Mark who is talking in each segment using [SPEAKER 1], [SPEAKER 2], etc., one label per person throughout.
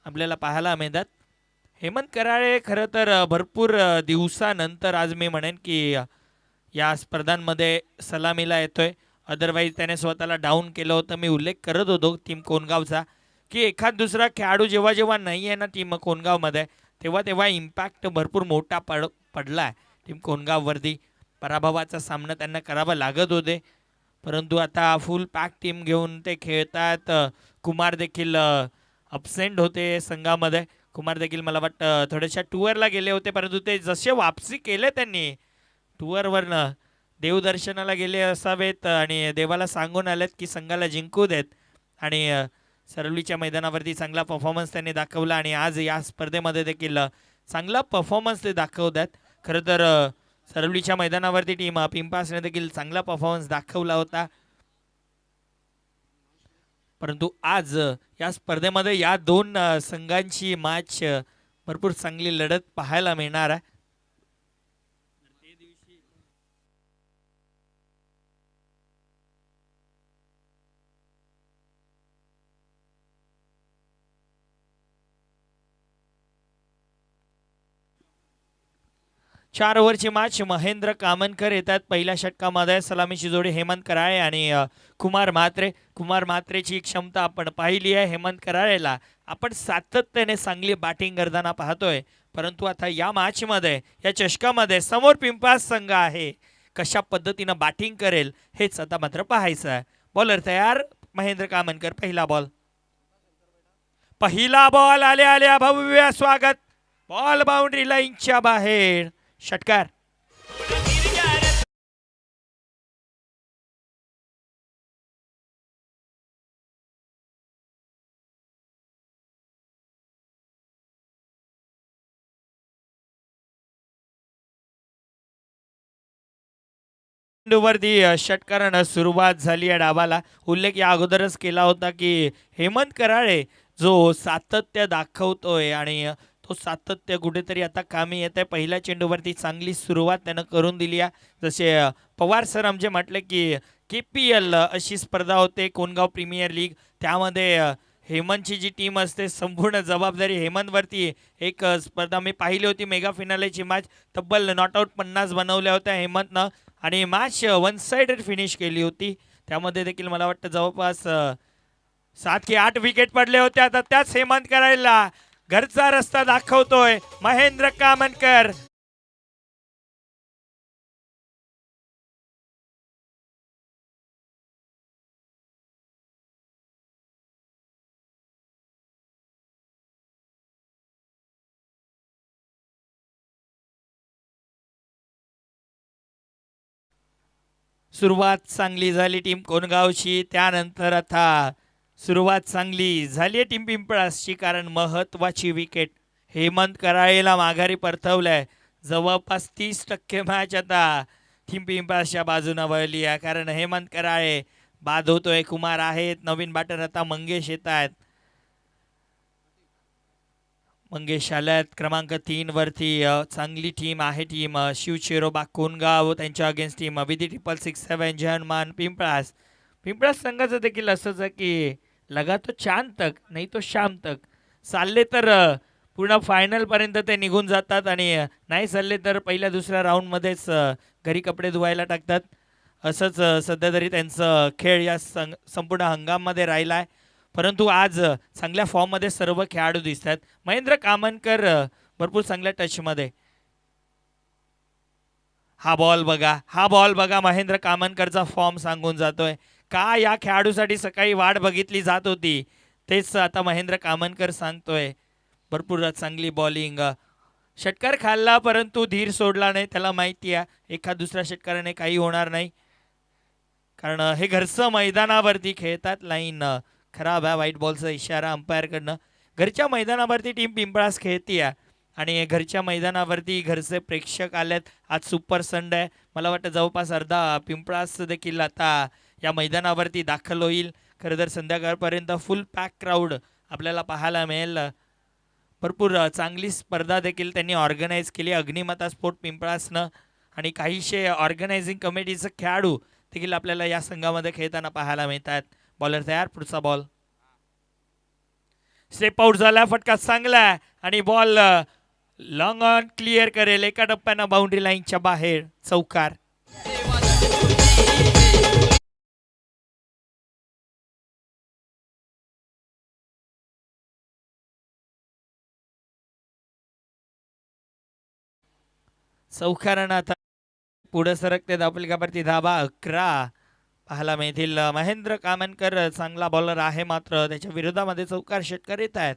[SPEAKER 1] आपल्याला पाहायला मिळतात। हेमंत कराळे खरं तर भरपूर दिवसानंतर आज मी म्हणेन की या स्पर्धांमध्ये सलामीला येतोय। अदरवाईज त्याने स्वतःला डाऊन केलं होतं। मी उल्लेख करत होतो टीम कोणगावचा की एखाद दुसरा खेळाडू जेव्हा जेव्हा नाही आहे ना टीम कोणगावमध्ये तेव्हा तेव्हा इम्पॅक्ट भरपूर मोठा पडला आहे टीम कोणगाववरती। पराभवाचा सामना त्यांना करावा लागत होते, परंतु आता फुल पॅक टीम घेऊन ते खेळतात। कुमार देखील अब्सेंट होते संघामध्ये। कुमार देखील मला वाटतं थोड्याशा टूरला गेले होते, परंतु ते जसे वापसी केले त्यांनी टूरवरनं देवदर्शनाला गेले असावेत आणि देवाला सांगून आलेत की संघाला जिंकू देत। आणि सरवलीच्या मैदानावरती चांगला परफॉर्मन्स त्यांनी दाखवला आणि आज या स्पर्धेमध्ये देखील चांगला परफॉर्मन्स ते दाखवतात। खरं तर सरवलीच्या मैदानावरती टीम पिंपासने देखील चांगला परफॉर्मन्स दाखवला होता, परंतु आज या स्पर्धेमध्ये या दोन संघांची मॅच भरपूर चांगली लढत पाहायला मिळणार आहे। 4 ओव्हरची मॅच। महेंद्र कामनकर येतात पहिल्या षटकामध्ये। सलामीची जोडी हेमंत कराळे आणि कुमार म्हात्रे। कुमार म्हात्रेची क्षमता आपण पाहिली आहे। हेमंत कराळेला आपण सातत्याने चांगली बॅटिंग करताना पाहतोय, परंतु आता या मॅचमध्ये या चषकामध्ये समोर पिंपास संघ आहे, कशा पद्धतीनं बॅटिंग करेल हेच आता मात्र पाहायचं आहे। बॉलर तयार महेंद्र कामनकर। पहिला बॉल, पहिला बॉल आले आल्या भव्य स्वागत। बॉल बाउंड्री लाईनच्या बाहेर, षटकार। वरती षटकारानं सुरुवात झाली आहे डावाला। उल्लेख या अगोदरच केला होता की हेमंत कराळे जो सातत्य दाखवतोय आणि तो सातत्य कुठेतरी आता कामी येत आहे। पहिल्या चेंडूवरती चांगली सुरुवात त्यानं करून दिली आहे। जसे पवार सर आमचे म्हटले की KPL अशी स्पर्धा होते कोणगाव प्रीमियर लीग, त्यामध्ये हेमंतची जी टीम असते संपूर्ण जबाबदारी हेमंतवरती। एक स्पर्धा मी पाहिली होती मेगा फिनालेची मॅच, तब्बल नॉट आउट 50 बनवल्या होत्या हेमंतनं आणि मॅच वन साइडेड फिनिश केली होती। त्यामध्ये देखील मला वाटतं जवळपास 7 की 8 विकेट पडले होते। आता त्याच हेमंत करायला घरचा रस्ता दाखवतोय महेंद्र कामनकर। सुरुवात चांगली झाली टीम कोणगावची, त्यानंतर आता सुरुवात चांगली झाली टीम पिंपळासची, कारण महत्वाची विकेट हेमंत कराळेला माघारी परतवलंय। जवळपास 30% मॅच आता टीम पिंपळासच्या बाजूने वळली आहे, कारण हेमंत कराळे बाद होतोय। कुमार आहेत, नवीन बॅटर आता मंगेश येत आहेत। मंगेश आल्यात क्रमांक 3 वरती। चांगली टीम आहे टीम शिवचेरोबा कोणगाव, त्यांच्या अगेन्स्ट टीम विधी 666 जयहनुमान पिंपळास। पिंपळास संघाचं देखील असंच आहे की लगा तो चांद तक नाही तो शाम तक, चालले तर पूर्ण फायनलपर्यंत ते निघून जातात आणि नाही चालले तर पहिल्या दुसऱ्या राऊंडमध्येच घरी कपडे धुवायला टाकतात। असंच सध्या तरी त्यांचं खेळ या संपूर्ण हंगाममध्ये राहिला आहे, परंतु आज चांगल्या फॉर्ममध्ये सर्व खेळाडू दिसतात। महेंद्र कामनकर भरपूर चांगल्या टचमध्ये। हा बॉल बघा, हा बॉल बघा, महेंद्र कामनकरचा फॉर्म सांगून जातोय का या खेळाडूसाठी सकाळी वाट बघितली जात होती, तेच आता महेंद्र कामनकर सांगतोय। भरपूर चांगली बॉलिंग, षटकार खाल्ला परंतु धीर सोडला नाही। त्याला माहिती आहे एका दुसऱ्या षटकाराने काही होणार नाही, कारण हे घरचं मैदानावरती खेळतात। लाईन खराब आहे, व्हाईट बॉलचा इशारा अंपायरकडनं। घरच्या मैदानावरती टीम पिंपळास खेळतीये आणि घरच्या मैदानावरती घरचे प्रेक्षक आलेत। आज सुपर संडे आहे, मला वाटतं जवळपास अर्धा पिंपळास देखील आता या मैदानावरती दाखल होईल। खरं तर संध्याकाळपर्यंत फुल पॅक क्राऊड आपल्याला पाहायला मिळेल। भरपूर चांगली स्पर्धा देखील त्यांनी ऑर्गनाईज केली अग्निमाता स्पोर्ट पिंपळासनं, आणि काहीशे ऑर्गनायझिंग कमिटीचे खेळाडू देखील आपल्याला या संघामध्ये खेळताना पाहायला मिळतात। बॉलर तयार, पुढचा बॉल। स्टेप आउट झाला, फटका चांगला आणि बॉल लॉंग ऑन क्लिअर करेल, एका टप्प्यानं बाउंड्री लाईनच्या बाहेर, चौकार. चौकारानं आता पुढे सरकते धावपलकावरती धाबा 11 पाहायला मिळतील. महेंद्र कामनकर चांगला बॉलर आहे, मात्र त्याच्या विरोधामध्ये चौकार षटकार येत आहेत.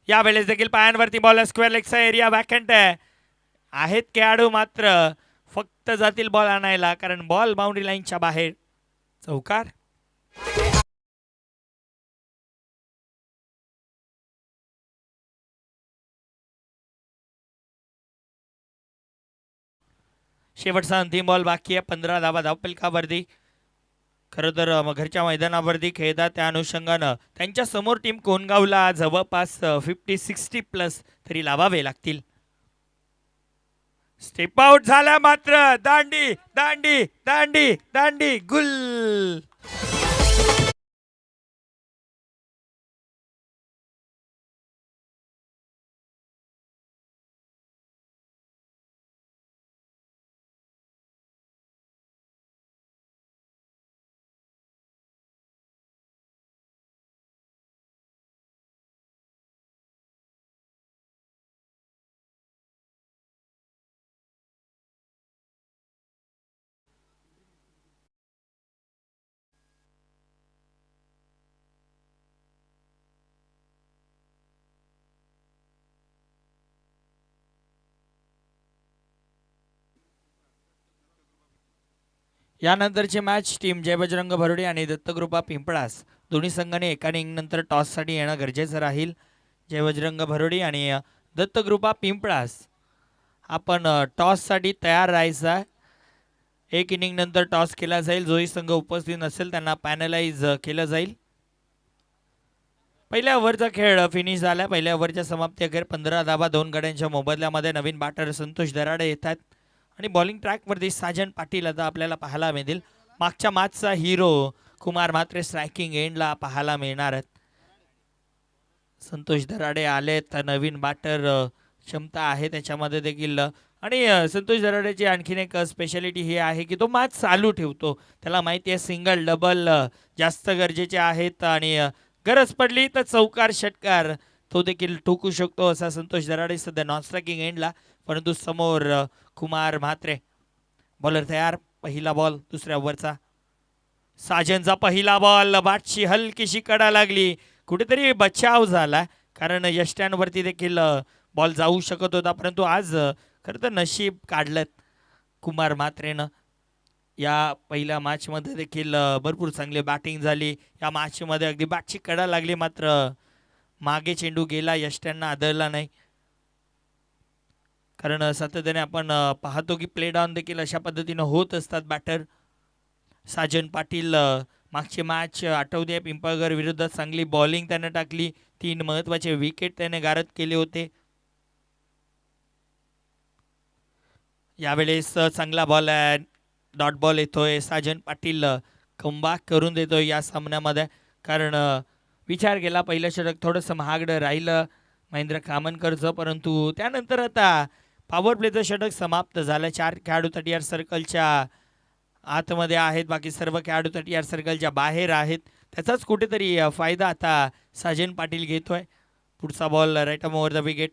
[SPEAKER 1] यावेळेस देखील पायांवरती बॉल, स्क्वेअर लेगचा एरिया वॅकंट आहेत खेळाडू, मात्र फक्त जातील बॉल आणायला, कारण बॉल बाउंड्री लाईनच्या बाहेर, चौकार. शेवटचा अंतिम बॉल बाकी आहे. 15 धावा धावपलकावरती. खरं तर घरच्या मैदानावरती खेळतात, त्या अनुषंगानं त्यांच्या समोर टीम कोणगावला जवळपास 50-60 प्लस तरी लावावे लागतील. स्टेप आउट झाला, मात्र दांडी दांडी दांडी दांडी गुल. यानंतरची मॅच टीम जय बजरंग भरोडे आणि दत्तकृपा पिंपळास दोन्ही संघाने एका इनिंगनंतर टॉससाठी येणं गरजेचं राहील. जय बजरंग भरोडे आणि दत्तकृपा पिंपळास आपण टॉससाठी तयार राहायचा. एक इनिंग नंतर टॉस केला जाईल, जोही संघ उपस्थित नसेल त्यांना पॅनलाइज केलं जाईल. पहिल्या ओव्हरचा खेळ फिनिश झाला. पहिल्या ओव्हरच्या समाप्ती अखेर 15 धावा 2 गड्यांच्या मोबदल्यामध्ये नवीन बॅटर संतोष दराडे येतात आणि बॉलिंग ट्रॅकवरती साजन पाटील आता आपल्याला पाहायला मिळतील. मागच्या मॅचचा हिरो कुमार म्हात्रे स्ट्रायकिंग एंडला पाहायला मिळणार आहेत. संतोष दराडे आले तर नवीन बॅटर क्षमता आहे त्याच्यामध्ये देखील, आणि संतोष दराडेची आणखीन एक स्पेशालिटी ही आहे की तो मॅच चालू ठेवतो. त्याला माहिती आहे सिंगल डबल जास्त गरजेचे आहेत आणि गरज पडली तर चौकार षटकार तो देखील ठोकू शकतो, असा संतोष दराडे सध्या नॉन स्ट्रायकिंग एंडला. परंतु समोर कुमार म्हात्रे बॉलर तयार. पहिला बॉल दुसऱ्या ओव्हरचा. साजनचा पहिला बॉल, बॅटची हलकीशी कडा लागली, कुठेतरी बचाव झाला, कारण यष्ट्यांवरती देखील बॉल जाऊ शकत होता. परंतु आज खरं तर नशीब काढलं कुमार म्हात्रेनं. या पहिल्या मॅचमध्ये देखील भरपूर चांगली बॅटिंग झाली. या मॅचमध्ये अगदी बॅटची कडा लागली, मात्र मागे चेंडू गेला, यष्ट्यांना आदळला नाही. कारण सातत्याने आपण पाहतो की प्ले डाऊन देखील अशा पद्धतीनं होत असतात बॅटर. साजन पाटील मागची मॅच आठवते पिंपळगर विरुद्ध चांगली बॉलिंग त्याने टाकली, 3 महत्त्वाचे विकेट त्याने गारद केले होते. यावेळेस चांगला बॉल आहे, डॉट बॉल येतोय. साजन पाटील कमबॅक करून देतोय या सामन्यामध्ये, कारण विचार केला पहिलं षटक थोडंसं महागडं राहिलं महेंद्र कामनकरचं, परंतु त्यानंतर आता पॉवर प्लेचं षटक समाप्त झालं. 4 खेळाडू 30 सर्कलच्या आतमध्ये आहेत, बाकी सर्व खेळाडू 30 सर्कलच्या बाहेर आहेत. त्याचाच कुठेतरी फायदा आता साजन पाटील घेतोय. पुढचा ball right arm over the wicket.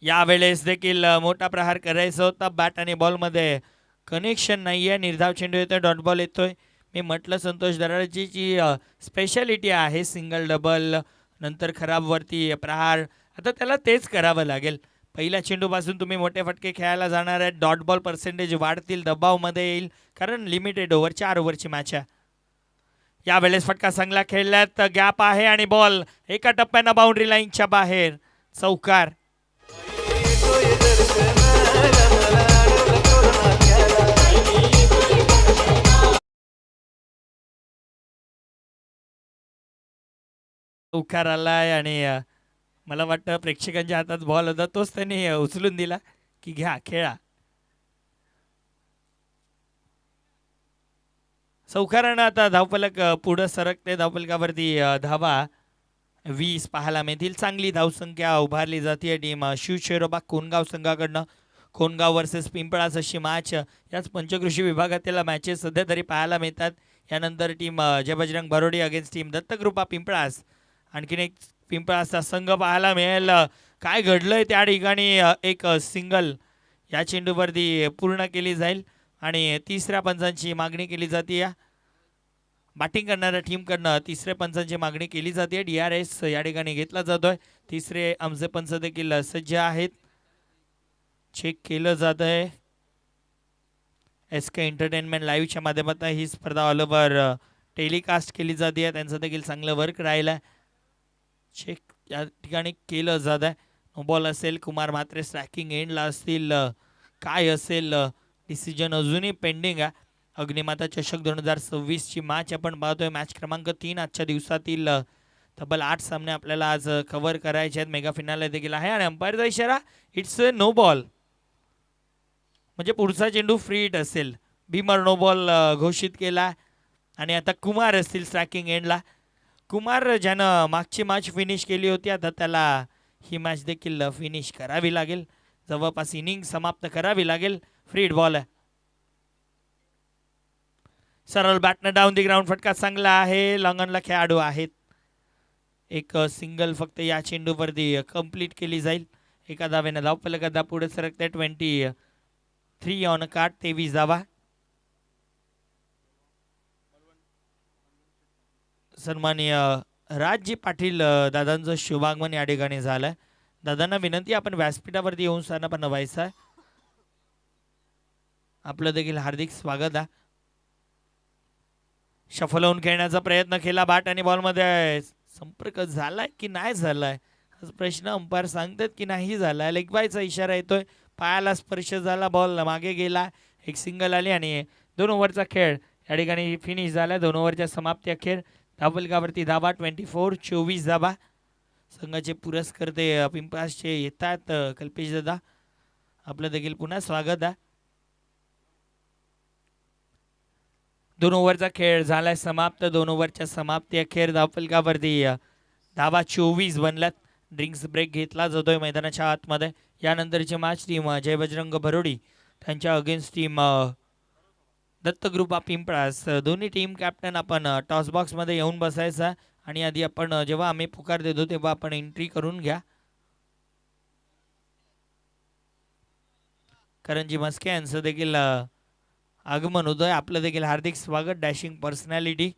[SPEAKER 1] यावेळेस देखील मोठा प्रहार करायचा होता, बॅट आणि बॉलमध्ये कनेक्शन नाही आहे. निर्धाव चेंडू येतोय, डॉट बॉल येतोय. मी म्हटलं संतोष दराडेची जी स्पेशालिटी आहे सिंगल डबल नंतर खराबवरती प्रहार, आता त्याला तेच करावं लागेल. पहिल्या चेंडूपासून तुम्ही मोठे फटके खेळायला जाणार आहेत, डॉट बॉल पर्सेंटेज वाढतील, दबावमध्ये येईल, कारण लिमिटेड ओव्हर 4 ओव्हरची मॅच आहे. यावेळेस फटका चांगला खेळल्यात, गॅप आहे आणि बॉल एका टप्प्यानं बाउंड्री लाईनच्या बाहेर, चौकार. चौकार आलाय आणि मला वाटतं प्रेक्षकांच्या हातात बॉल होता, तोच त्यांनी उचलून दिला की घ्या खेळा. चौकारानं आता धावफलक पुढं सरकते. धावफलकावरती धावा 20 पाहायला मिळतील. चांगली धावसंख्या उभारली जाते टीम शिवशेरोबा कोणगाव संघाकडनं. कोणगाव वर्सेस पिंपळास अशी मॅच याच पंचकृषी विभागातील मॅचेस सध्या तरी पाहायला मिळतात. यानंतर टीम जय बजरंग बरोडी अगेन्स्ट टीम दत्तकृपा पिंपळास. आणखीन एक पिंपळासचा संघ पाहायला मिळेल. काय घडलंय त्या ठिकाणी एक सिंगल या चेंडूवरती पूर्ण केली जाईल आणि तिसऱ्या पंचांची मागणी केली जाते. बॅटिंग करणाऱ्या टीमकडनं तिसऱ्या पंचांची मागणी केली जाते. DRS या ठिकाणी घेतला जातोय. तिसरे आमचे पंच देखील सज्ज आहेत. चेक केलं जात आहे. SK एंटरटेनमेंट लाईव्हच्या माध्यमातून ही स्पर्धा ऑल ओव्हर टेलिकास्ट केली जाते. त्यांचं देखील चांगलं वर्क राहिलं. चेक या ठिकाणी केलं जात आहे. नो बॉल असेल. कुमार म्हात्रे स्ट्रायकिंग एंडला असतील. काय असेल डिसिजन अजूनही पेंडिंग आहे. अग्निमाता चषक 2026ची मॅच आपण पाहतोय. मॅच क्रमांक 3 आजच्या दिवसातील तब्बल 8 सामने आपल्याला आज कव्हर करायचे आहेत. मेगा फिनाले देखील आहे आणि अंपायरचा इशारा इट्स नो बॉल, म्हणजे पुढचा चेंडू फ्री हिट असेल. भीमर नो बॉल घोषित केला आणि आता कुमार असतील स्ट्रायकिंग एंडला. कुमार ज्यानं मागची मॅच फिनिश केली होती आता त्याला ही मॅच देखील फिनिश करावी लागेल. जवळपास इनिंग समाप्त करावी लागेल. फ्री हिट बॉल आहे. सरळ बॅटनं डाऊन दी ग्राउंड. फटका चांगला आहे. लॉंगनला खेळाडू आहेत. एक सिंगल फक्त या चेंडूवरती कंप्लीट केली जाईल. एका धावेनं धावफलकात पुढे सरकते. 23 ऑन कार्ड 23 धावा. सन्माननीय राजजी पाटील दादांचं शुभागमन या ठिकाणी झालंय. दादांना विनंती आपण व्यासपीठावरती येऊन स्थानापन्न व्हायचं आहे. आपलं देखील हार्दिक स्वागत आहे. शफल होऊन खेळण्याचा प्रयत्न केला. बॅट आणि बॉलमध्ये संपर्क झालाय की नाही झालाय हा प्रश्न अंपायर सांगतात की नाही झालाय. लेग बायचा इशारा येतोय. पायाला स्पर्श झाला. बॉल मागे गेला. एक सिंगल आली आणि 2 ओव्हरचा खेळ या ठिकाणी फिनिश झाला. 2 ओव्हरच्या समाप्ती अखेर धावफलकावरती धावा 24 धावा. संघाचे पुरस्कर्ते पिंपळासचे येतात. कल्पेश दादा आपलं देखील पुन्हा स्वागत आहे. 2 ओव्हरचा खेळ झालाय समाप्त. 2 ओव्हरच्या समाप्ती अखेर धावफलकावरती धावा 24 बनल्यात. ड्रिंक्स ब्रेक घेतला जातोय मैदानाच्या आतमध्ये. यानंतरची मॅच टीम जय बजरंग भरोडी त्यांच्या अगेन्स्ट टीम दत्तकृपा पिंपळास. दोन्ही टीम कॅप्टन आपण टॉस बॉक्समध्ये येऊन बसायचा आणि आधी आपण जेव्हा आम्ही पुकार देतो तेव्हा आपण एंट्री करून घ्या. करणजी मस्के यांचं देखील आगमन होतोय. आपलं देखील हार्दिक स्वागत. Dashing personality.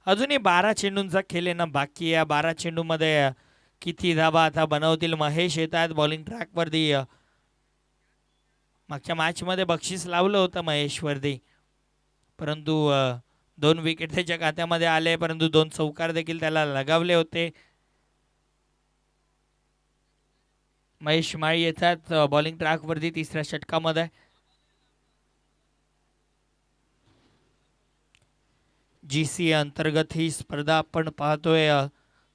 [SPEAKER 1] अजूनही 12 चेंडूंचा खेळ येणं बाकी आहे. 12 चेंडूमध्ये किती धावा आता बनवतील. महेश येत आहेत बॉलिंग ट्रॅकवरती. मागच्या मॅचमध्ये बक्षीस लावलं होतं महेशवरती, परंतु 2 विकेट त्याच्या खात्यामध्ये आले, परंतु 2 चौकार देखील त्याला लगावले होते. महेश माळी येतात बॉलिंग ट्रॅकवरती तिसऱ्या षटकामध्ये. GC अंतर्गत ही स्पर्धा आपण पाहतोय.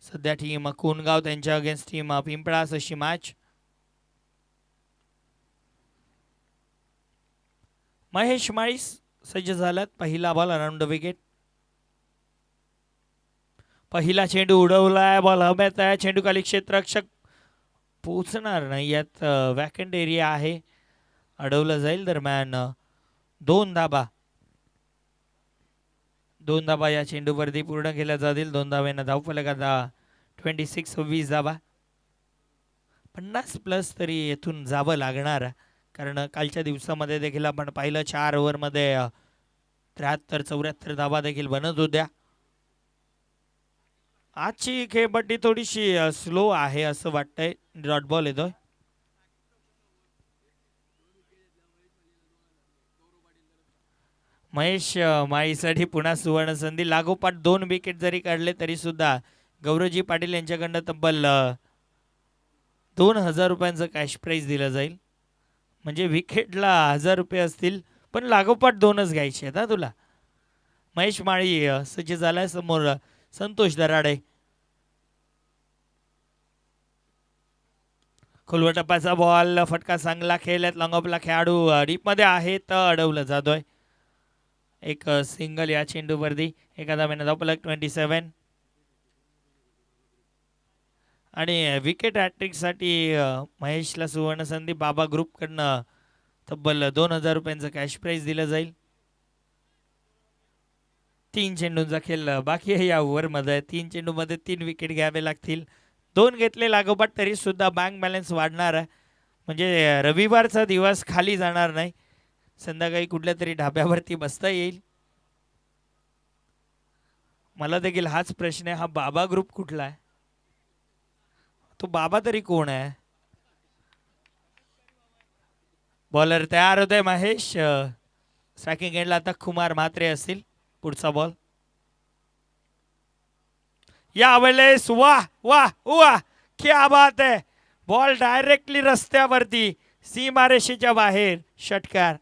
[SPEAKER 1] सध्या टीम कोणगाव त्यांच्या अगेन्स्ट टीम पिंपळास अशी मॅच. महेश माळी सज्ज झाल्यात. पहिला बॉल अराउंड द विकेट. पहिला चेंडू उडवलाय. बॉल हवेत आहे. चेंडू खाली क्षेत्ररक्षक पोहोचणार नाही. यात वॅकंट एरिया आहे. अडवलं जाईल. दरम्यान 2 धाबा. 2 धाबा या चेंडूवरती पूर्ण केल्या जातील. 2 धाब्यांना धावफलकात 26 धाबा. 50+ तरी येथून जावं लागणार, कारण कालच्या दिवसामध्ये देखील आपण पाहिलं 4 ओव्हरमध्ये 73-74 धाबा देखील बनत होत्या. आजची खेळपट्टी थोडीशी स्लो आहे असं वाटतंय. डॉट बॉल येतोय. महेश माळीसाठी पुन्हा सुवर्ण संधी. लागोपाठ 2 विकेट जरी काढले तरी सुद्धा गौरवजी पाटील यांच्याकडनं तब्बल 2000 रुपयांचं कॅश प्राईज दिलं जाईल. म्हणजे विकेटला 1000 रुपये असतील, पण लागोपाठ 2च घ्यायचे आहेत तुला. महेश माळी सज्ज झालाय. समोर संतोष दराडे. खोलवटप्पाचा बॉल, फटका चांगला खेळल्यात लॉंगऑफला खेळाडू डीपमध्ये आहे तर अडवलं जातोय. एक सिंगल या चेंडूवरती. एखादा महिना धावपलक 27 आणि विकेट हॅट्रिकसाठी महेशला सुवर्ण संधी. बाबा ग्रुपकडनं तब्बल 2,000 रुपयांचं कॅश प्राईज दिलं जाईल. 3 चेंडूंचा खेळ बाकी आहे या ओव्हरमध्ये. 3 चेंडूमध्ये 3 विकेट घ्यावे लागतील. 2 घेतले लागोपाठ तरी सुद्धा बँक बॅलन्स वाढणार आहे. म्हणजे रविवारचा दिवस खाली जाणार नाही. संध्याकाळी कुठल्या तरी ढाब्यावरती बसता येईल. मला देखील हाच प्रश्न आहे, हा बाबा ग्रुप कुठला आहे? तो बाबा तरी कोण आहे? बॉलर तयार होतोय महेश. स्ट्रायकिंग एंडला आता कुमार म्हात्रे असतील. पुढचा बॉल यावेळेस वाह वाह वाह, क्या बात आहे. बॉल डायरेक्टली रस्त्यावरती, सीमारेषेच्या बाहेर. षटकार.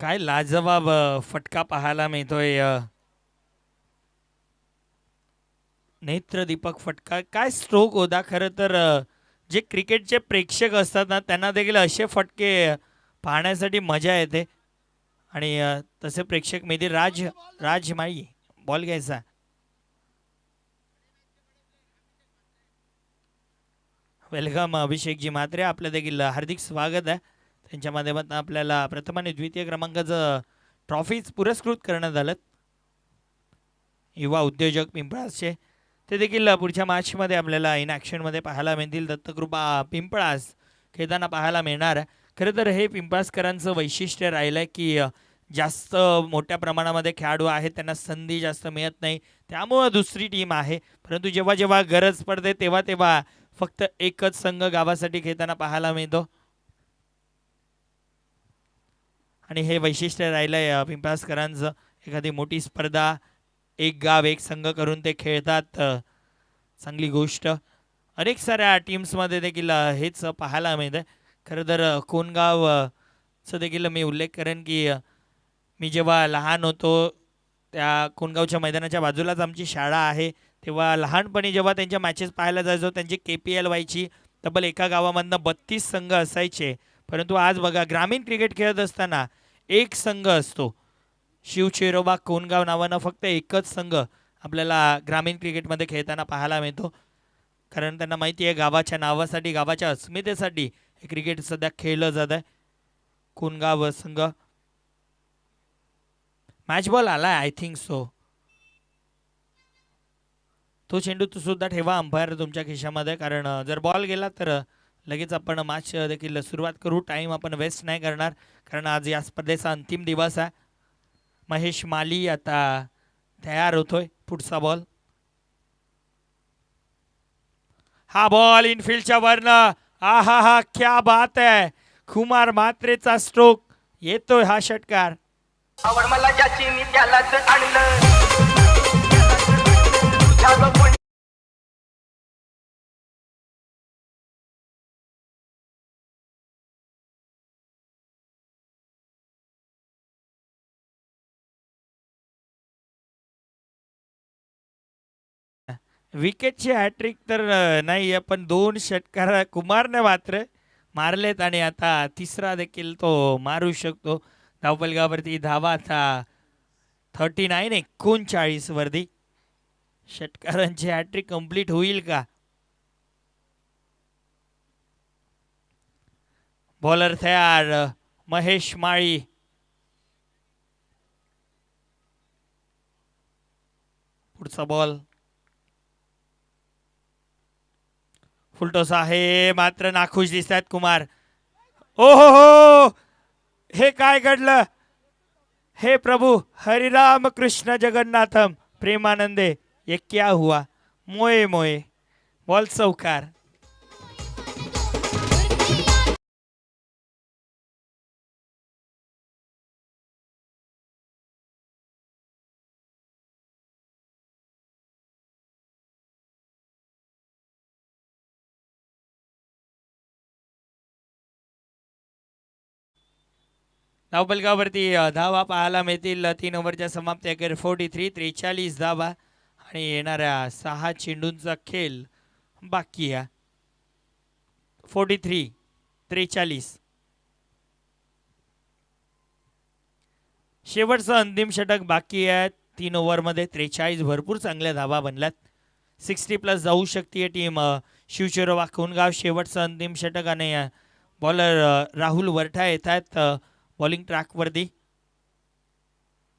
[SPEAKER 1] काय लाजवाब फटका पाहायला मिळतोय. नेत्रदीपक फटका. काय स्ट्रोक होता खरं तर. जे क्रिकेटचे प्रेक्षक असतात ना, त्यांना देखील असे फटके पाहण्यासाठी मजा येते. आणि तसे प्रेक्षक मेदी राजमाळी बॉल घ्यायचा. वेलकम अभिषेकजी म्हात्रे, आपलं देखील हार्दिक स्वागत आहे. त्यांच्या माध्यमातून आपल्याला प्रथम आणि द्वितीय क्रमांकाचं ट्रॉफीज पुरस्कृत करण्यात आलं. युवा उद्योजक पिंपळासचे ते देखील पुढच्या मॅचमध्ये आपल्याला इन ॲक्शनमध्ये पाहायला मिळतील. दत्तकृपा पिंपळास खेळताना पाहायला मिळणार. खरं तर हे पिंपळासकरांचं वैशिष्ट्य राहिलं आहे की जास्त मोठ्या प्रमाणामध्ये खेळाडू आहेत, त्यांना संधी जास्त मिळत नाही, त्यामुळं दुसरी टीम आहे. परंतु जेव्हा जेव्हा गरज पडते तेव्हा तेव्हा फक्त एकच संघ गावासाठी खेळताना पाहायला मिळतो. आणि हे वैशिष्ट्य राहिलं आहे पिंपळासकरांचं. एखादी मोठी स्पर्धा, एक गाव एक संघ करून ते खेळतात. चांगली गोष्ट. अनेक साऱ्या टीम्समध्ये देखील हेच पाहायला मिळतं. खरं तर कोणगावचं देखील मी उल्लेख करेन की मी जेव्हा लहान होतो त्या कोणगावच्या मैदानाच्या बाजूलाच आमची शाळा आहे. तेव्हा लहानपणी जेव्हा त्यांच्या मॅचेस पाहायला जायचो, त्यांची KPL व्हायची. तब्बल एका गावामधनं 32 संघ असायचे. परंतु आज बघा, ग्रामीण क्रिकेट खेळत असताना एक संघ असतो. शिवचेरोबा कोणगाव नावानं फक्त एकच संघ आपल्याला ग्रामीण क्रिकेटमध्ये खेळताना पाहायला मिळतो. कारण त्यांना माहिती आहे गावाच्या नावासाठी, गावाच्या अस्मितेसाठी हे क्रिकेट सध्या खेळलं जात आहे. कोणगाव संघ. मॅच बॉल आलाय आय थिंक सो. तो चेंडू तो सुद्धा ठेवा अंपायर तुमच्या खिशामध्ये, कारण जर बॉल गेला तर लगेच आपण मॅच देखील सुरुवात करू. टाईम आपण वेस्ट नाही करणार, कारण आज या स्पर्धेचा अंतिम दिवस आहे. महेश माली आता तयार होतोय. पुढचा बॉल. हा बॉल इनफिल्डच्या वरनं. हा हा, क्या बात आहे. कुमार म्हात्रेचा स्ट्रोक येतोय. हा षटकार.
[SPEAKER 2] आवड मला ज्याची मी त्यालाच आणलं.
[SPEAKER 1] विकेटची हॅट्रिक तर नाही आहे, पण 2 षटकार कुमारने मात्र मारलेत आणि आता तिसरा देखील तो मारू शकतो. धावपलगावरती धावा आता 39 वरती. षटकारांची हॅट्रिक कंप्लीट होईल का? बॉलर तयार महेश माळी. पुढचा बॉल. फुलटॉस आहे, मात्र नाखुश दिसत आहेत कुमार. ओ हो, हे काय घडलं? हे प्रभू हरिराम कृष्ण जगन्नाथम प्रेमानंदे, ये क्या हुआ? मोये मोये. बॉल चौकार. धावफलकावरती धावा पाहायला मिळतील 3 ओव्हरच्या समाप्ती अखेर 43 धावा आणि येणाऱ्या 6 चेंडूंचा खेळ बाकी आहे. 43 शेवटचं अंतिम षटक बाकी आहे. 3 ओव्हरमध्ये 43 भरपूर चांगल्या धावा बनल्यात. 60+ जाऊ शकते टीम शिवशिरोवा कोणगाव. शेवटचं अंतिम षटक आणि बॉलर राहुल वरठा येत आहेत बॉलिंग ट्रॅकवरती.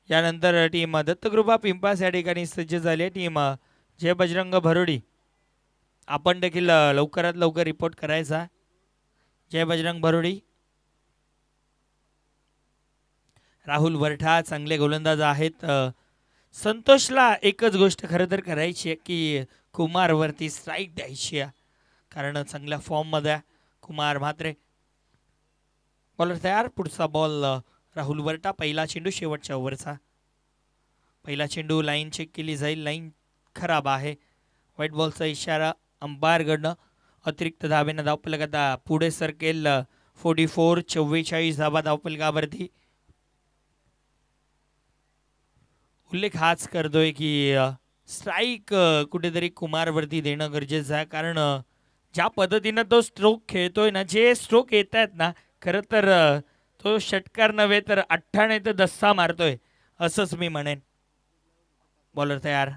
[SPEAKER 1] यानंतर टीम दत्तकृपा पिंपास या ठिकाणी सज्ज झाली आहे. टीम जय बजरंग भरोडी आपण देखील लवकरात लवकर रिपोर्ट करायचा. जय बजरंग भरोडी, राहुल वरठा चांगले गोलंदाज आहेत. संतोषला एकच गोष्ट खरं तर करायची आहे की कुमारवरती स्ट्राईक द्यायची आहे, कारण चांगल्या फॉर्ममध्ये कुमार म्हात्रे. बॉलर तयार. पुढचा बॉल राहुल वरटा. पहिला चेंडू शेवटच्या ओव्हरचा. पहिला चेंडू लाईन चेक केली जाईल. लाईन खराब आहे. व्हाईट बॉलचा इशारा अंपायरकडनं. अतिरिक्त धावेनं धावफलक आता पुढे सरकेल. 44 धावा धावफलकावरती. उल्लेख हाच करतोय की स्ट्राईक कुठेतरी कुमारवरती देणं गरजेचं आहे, कारण ज्या पद्धतीनं तो स्ट्रोक खेळतोय ना, जे स्ट्रोक येत आहेत ना, खरं तर तो षटकार नव्हे तर 8 नाही तर 10 मारतोय असंच मी म्हणेन. बॉलर तयार.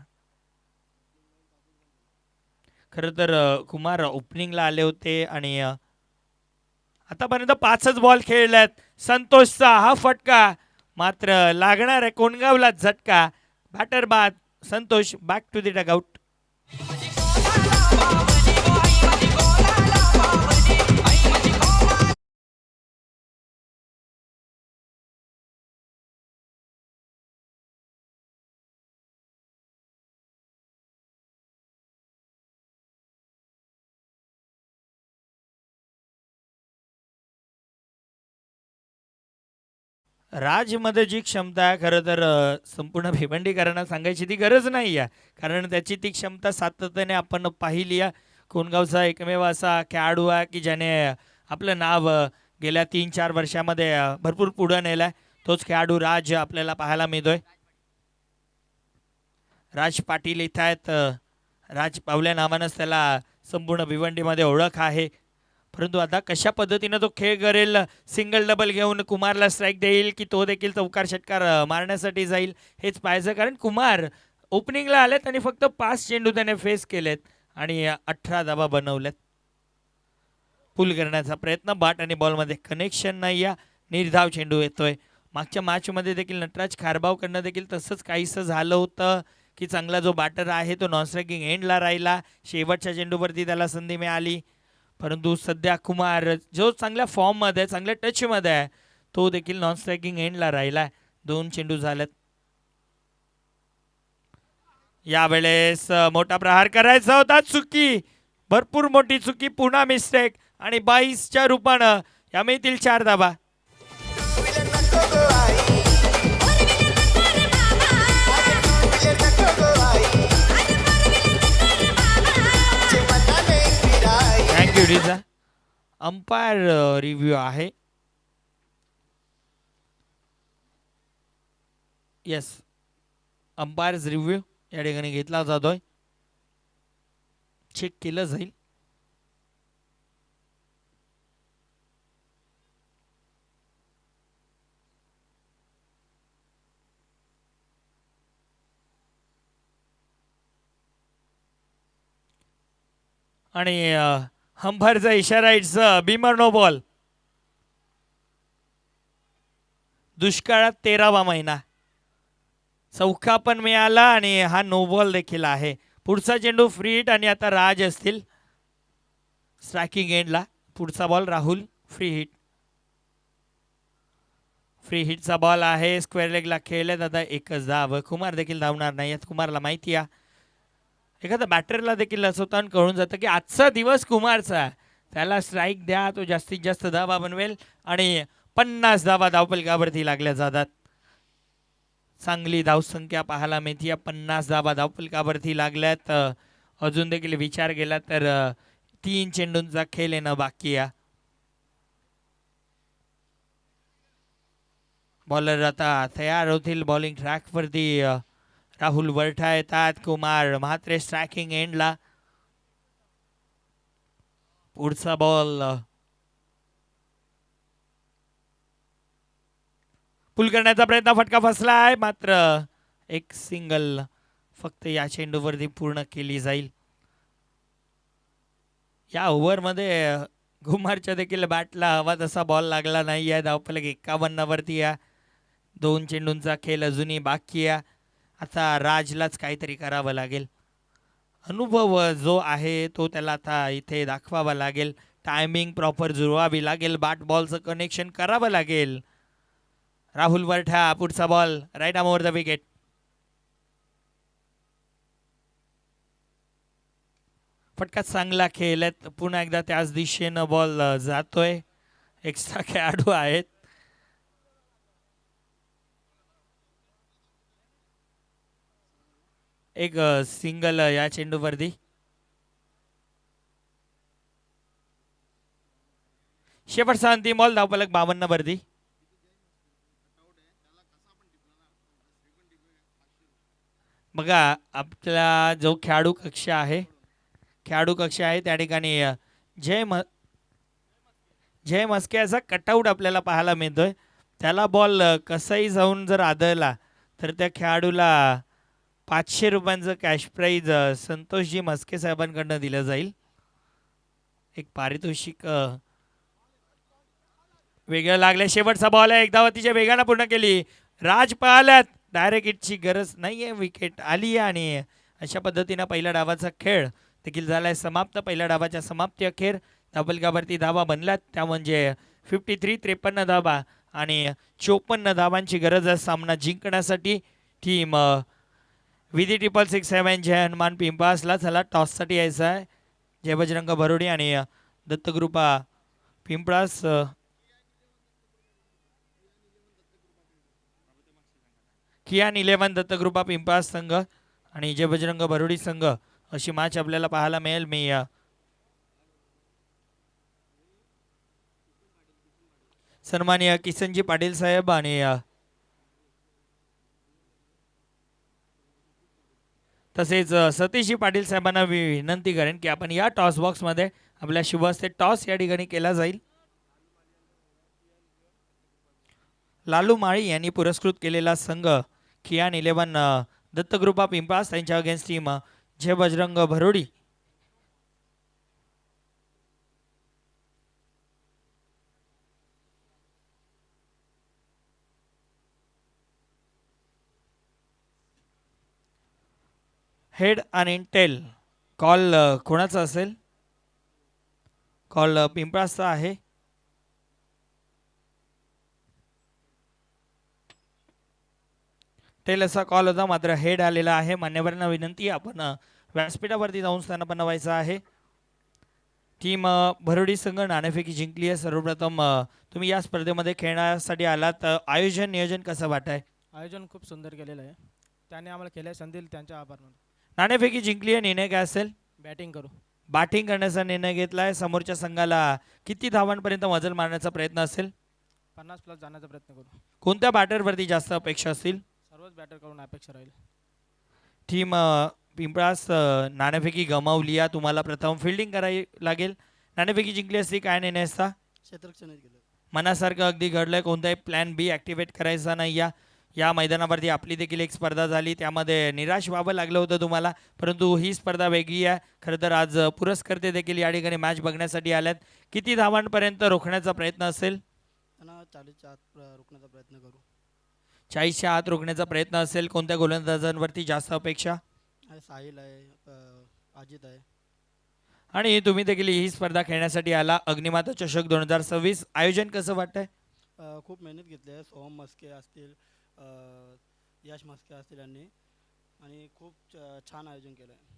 [SPEAKER 1] खरं तर कुमार ओपनिंगला आले होते आणि आतापर्यंत 5च बॉल खेळल्यात. संतोषचा हा फटका मात्र लागणार आहे कोणगावला झटका. बॅटर बाद. Santosh back to the dugout. राजमध्ये जी क्षमता आहे खरं तर संपूर्ण भिवंडीकरांना सांगायची ती गरज नाही आहे, कारण त्याची ती क्षमता सातत्याने आपण पाहिली आहे. कोणगावचा एकमेव असा खेळाडू आहे की ज्याने आपलं नाव गेल्या 3-4 वर्षामध्ये भरपूर पुढं नेलं आहे. तोच खेळाडू राज आपल्याला पाहायला मिळतोय. राज पाटील इथं आहेत. राज पावल्या नावानंच त्याला संपूर्ण भिवंडीमध्ये ओळख आहे. परंतु आता कशा पद्धतीनं तो खेळ करेल, सिंगल डबल घेऊन कुमारला स्ट्राईक देईल की तो देखील चौकार षटकार मारण्यासाठी जाईल हेच पाहायचं, कारण कुमार ओपनिंगला आलेत आणि फक्त 5 चेंडू त्याने फेस केलेत आणि 18 धावा बनवल्यात. पुल करण्याचा प्रयत्न. बाट आणि बॉलमध्ये कनेक्शन नाही या. निर्धाव चेंडू येतोय. मागच्या मॅचमध्ये देखील नटराज खारबावकडनं देखील तसंच काहीसं झालं होतं की चांगला जो बॅटर आहे तो नॉन स्ट्रायकिंग एंडला राहिला. शेवटच्या चेंडूवरती त्याला संधी मिळाली, परंतु सध्या कुमार जो चांगल्या फॉर्ममध्ये चांगल्या टचमध्ये आहे तो देखील नॉन स्ट्रायकिंग एंडला राहिला. 2 चेंडू झालेत. यावेळेस मोठा प्रहार करायचा होता. चुकी, भरपूर मोठी चुकी. पुन्हा मिस्टेक आणि 22च्या रूपानं या मिळतील 4 धावा. थँक्यू रिझा. अंपायर रिव्ह्यू आहे. येस, अंपायर्स रिव्ह्यू या ठिकाणी घेतला जातोय. चेक केलं जाईल. आणि अंपायरचा इशारा, इट्स बीमर नो बॉल. दुष्काळात 13वा महिना. चौका पण मिळाला आणि हा नो बॉल देखील आहे. पुढचा चेंडू फ्री हिट आणि आता राज असतील स्ट्रायकिंग एंडला. पुढचा ball Rahul. Free hit. Free हिटचा बॉल आहे. स्क्वेअर लेगला खेळल्यात आता 1च धाव. कुमार देखील धावणार नाही. कुमारला माहिती आहे, एखाद्या बॅटरला देखील असं होतं कळून जातं की आजचा दिवस कुमारचा, त्याला स्ट्राईक द्या, तो जास्तीत जास्त धावा बनवेल आणि 50 धावा धावफलकावरती लागल्या जातात. चांगली धावसंख्या पाहायला मिळते. 50 धावा धावफलकावरती लागल्यात. अजून देखील विचार केला तर 3 चेंडूंचा खेळ येणं बाकी आहे. बॉलर आता तयार होतील बॉलिंग ट्रॅकवरती. राहुल वरठा येतात, कुमार म्हात्रे स्ट्रायकिंग एंडला. पुढचा बॉल पुल करण्याचा प्रयत्न, फटका फसलाय, मात्र एक सिंगल फक्त या चेंडूवरती पूर्ण केली जाईल. या ओव्हरमध्ये कुमारच्या देखील बॅटला हवा तसा बॉल लागला नाही आहे. धावफलक 51 वरती या 2 चेंडूंचा खेळ अजूनही बाकी आहे. आता राजलाच काहीतरी करावं लागेल. अनुभव जो आहे तो त्याला आता इथे दाखवावा लागेल. टायमिंग प्रॉपर जुळवावी लागेल. बॅट बॉलचं कनेक्शन करावं लागेल. राहुल वरठा पुढचा ball right arm over the wicket. फटका चांगला खेळल्यात. पुन्हा एकदा त्याच दिशेनं बॉल जातोय. एक्स्ट्रा खेळाडू आहेत. एक सिंगल या चेंडूवरती. शेवटचा अंतिम बॉल धावफलक 52 वरती. बघा आपला जो खेळाडू कक्ष आहे त्या ठिकाणी जय मस्के याचा कटआउट आपल्याला पाहायला मिळतोय. त्याला बॉल कसाही जाऊन जर आदळला तर त्या खेळाडूला 500 रुपयांचं कॅश प्राईज संतोषजी मस्के साहेबांकडनं दिलं जाईल. एक पारितोषिक वेगळं लागलं. शेवटचा बॉल आहे, एकदा अतिशय वेगानं पूर्ण केली. राज पाहल्यात, डायरेक्ट हिटची गरज नाही आहे, विकेट आली आहे आणि अशा पद्धतीनं पहिल्या डावाचा खेळ देखील झालाय समाप्त. पहिल्या डावाच्या समाप्ती अखेर धावफलकावरती धावा बनल्यात, त्या म्हणजे 53 धावा आणि 54 धावांची गरज आहे सामना जिंकण्यासाठी. टीम विधी 667 जय हनुमान पिंपळासला चला टॉससाठी यायचं आहे. जय बजरंग भरोडी आणि दत्तकृपा पिंपळास कियान 11 दत्तकृपा पिंपळास संघ आणि जय बजरंग भरोडी संघ अशी मॅच आपल्याला पाहायला मिळेल. मी सन्माननीय किसनजी पाटील साहेब आणि तसेच सतीशजी पाटील साहेबांना विनंती करेन की आपण या टॉस बॉक्समध्ये आपल्या शुभ हस्ते टॉस या ठिकाणी केला जाईल. लालू माळी यांनी पुरस्कृत केलेला संघ कियान 11 दत्तकृपा पिंपळास, त्यांच्या अगेन्स्ट टीम जय बजरंग भरोडी. हेड आणि टेल कॉल कोणाचा असेल? कॉल पिंपळासचा आहे. टेल असा कॉल होता, मात्र हेड आलेला आहे. मान्यवरांना विनंती आपण व्यासपीठावरती जाऊन स्थानपन्न व्हायचं आहे. टीम भरोडी संघ नाणेफेकी जिंकली आहे. सर्वप्रथम तुम्ही या स्पर्धेमध्ये खेळण्यासाठी आलात, आयोजन नियोजन कसं वाटतंय?
[SPEAKER 3] आयोजन खूप सुंदर केलेलं आहे. त्याने आम्हाला खेळायला संधी दिली, त्यांचा आभार मानतो.
[SPEAKER 1] नाणेफेकी जिंकली आहे, निर्णय काय असेल?
[SPEAKER 3] बॅटिंग करू.
[SPEAKER 1] बॅटिंग करण्याचा निर्णय घेतलाय. समोरच्या संघाला किती धावांपर्यंत मजल मारण्याचा प्रयत्न असेल?
[SPEAKER 3] 50+ जाण्याचा प्रयत्न करू.
[SPEAKER 1] कोणत्या बॅटरवरती जास्त अपेक्षा असतील?
[SPEAKER 3] सर्वच बॅटर करून अपेक्षा राहील.
[SPEAKER 1] टीम पिंपळास नाणेफेकी गमावली आहे, तुम्हाला प्रथम फिल्डिंग करावी लागेल. नाणेफेकी जिंकली असती काय निर्णय असता?
[SPEAKER 3] क्षेत्ररक्षणच केलं.
[SPEAKER 1] मनासारखं अगदी घडलंय, कोणताही प्लॅन बी ॲक्टिवेट करायचा नाही. या मैदानावरती आपली देखील एक स्पर्धा झाली, त्यामध्ये निराश व्हावं लागलं होतं तुम्हाला, परंतु ही स्पर्धा वेगळी आहे. खरं तर आज पुरस्कर्ते देखील या ठिकाणी मॅच बघण्यासाठी आल्यात. किती धावांपर्यंत रोखण्याचा प्रयत्न असेल?
[SPEAKER 3] त्यांना 40च्या आत रोखण्याचा प्रयत्न करू.
[SPEAKER 1] 40च्या आत रोखण्याचा प्रयत्न असेल. कोणत्या गोलंदाजांवरती जास्त अपेक्षा?
[SPEAKER 3] साहिल आहे, अजित आहे.
[SPEAKER 1] आणि तुम्ही देखील ही स्पर्धा खेळण्यासाठी आला. अग्निमाता चषक 2026 आयोजन कसं वाटतंय?
[SPEAKER 3] खूप मेहनत घेतली आहे. सोहम मस्के असतील, यश मस्के असतील यांनी, आणि खूप छान आयोजन केलं आहे.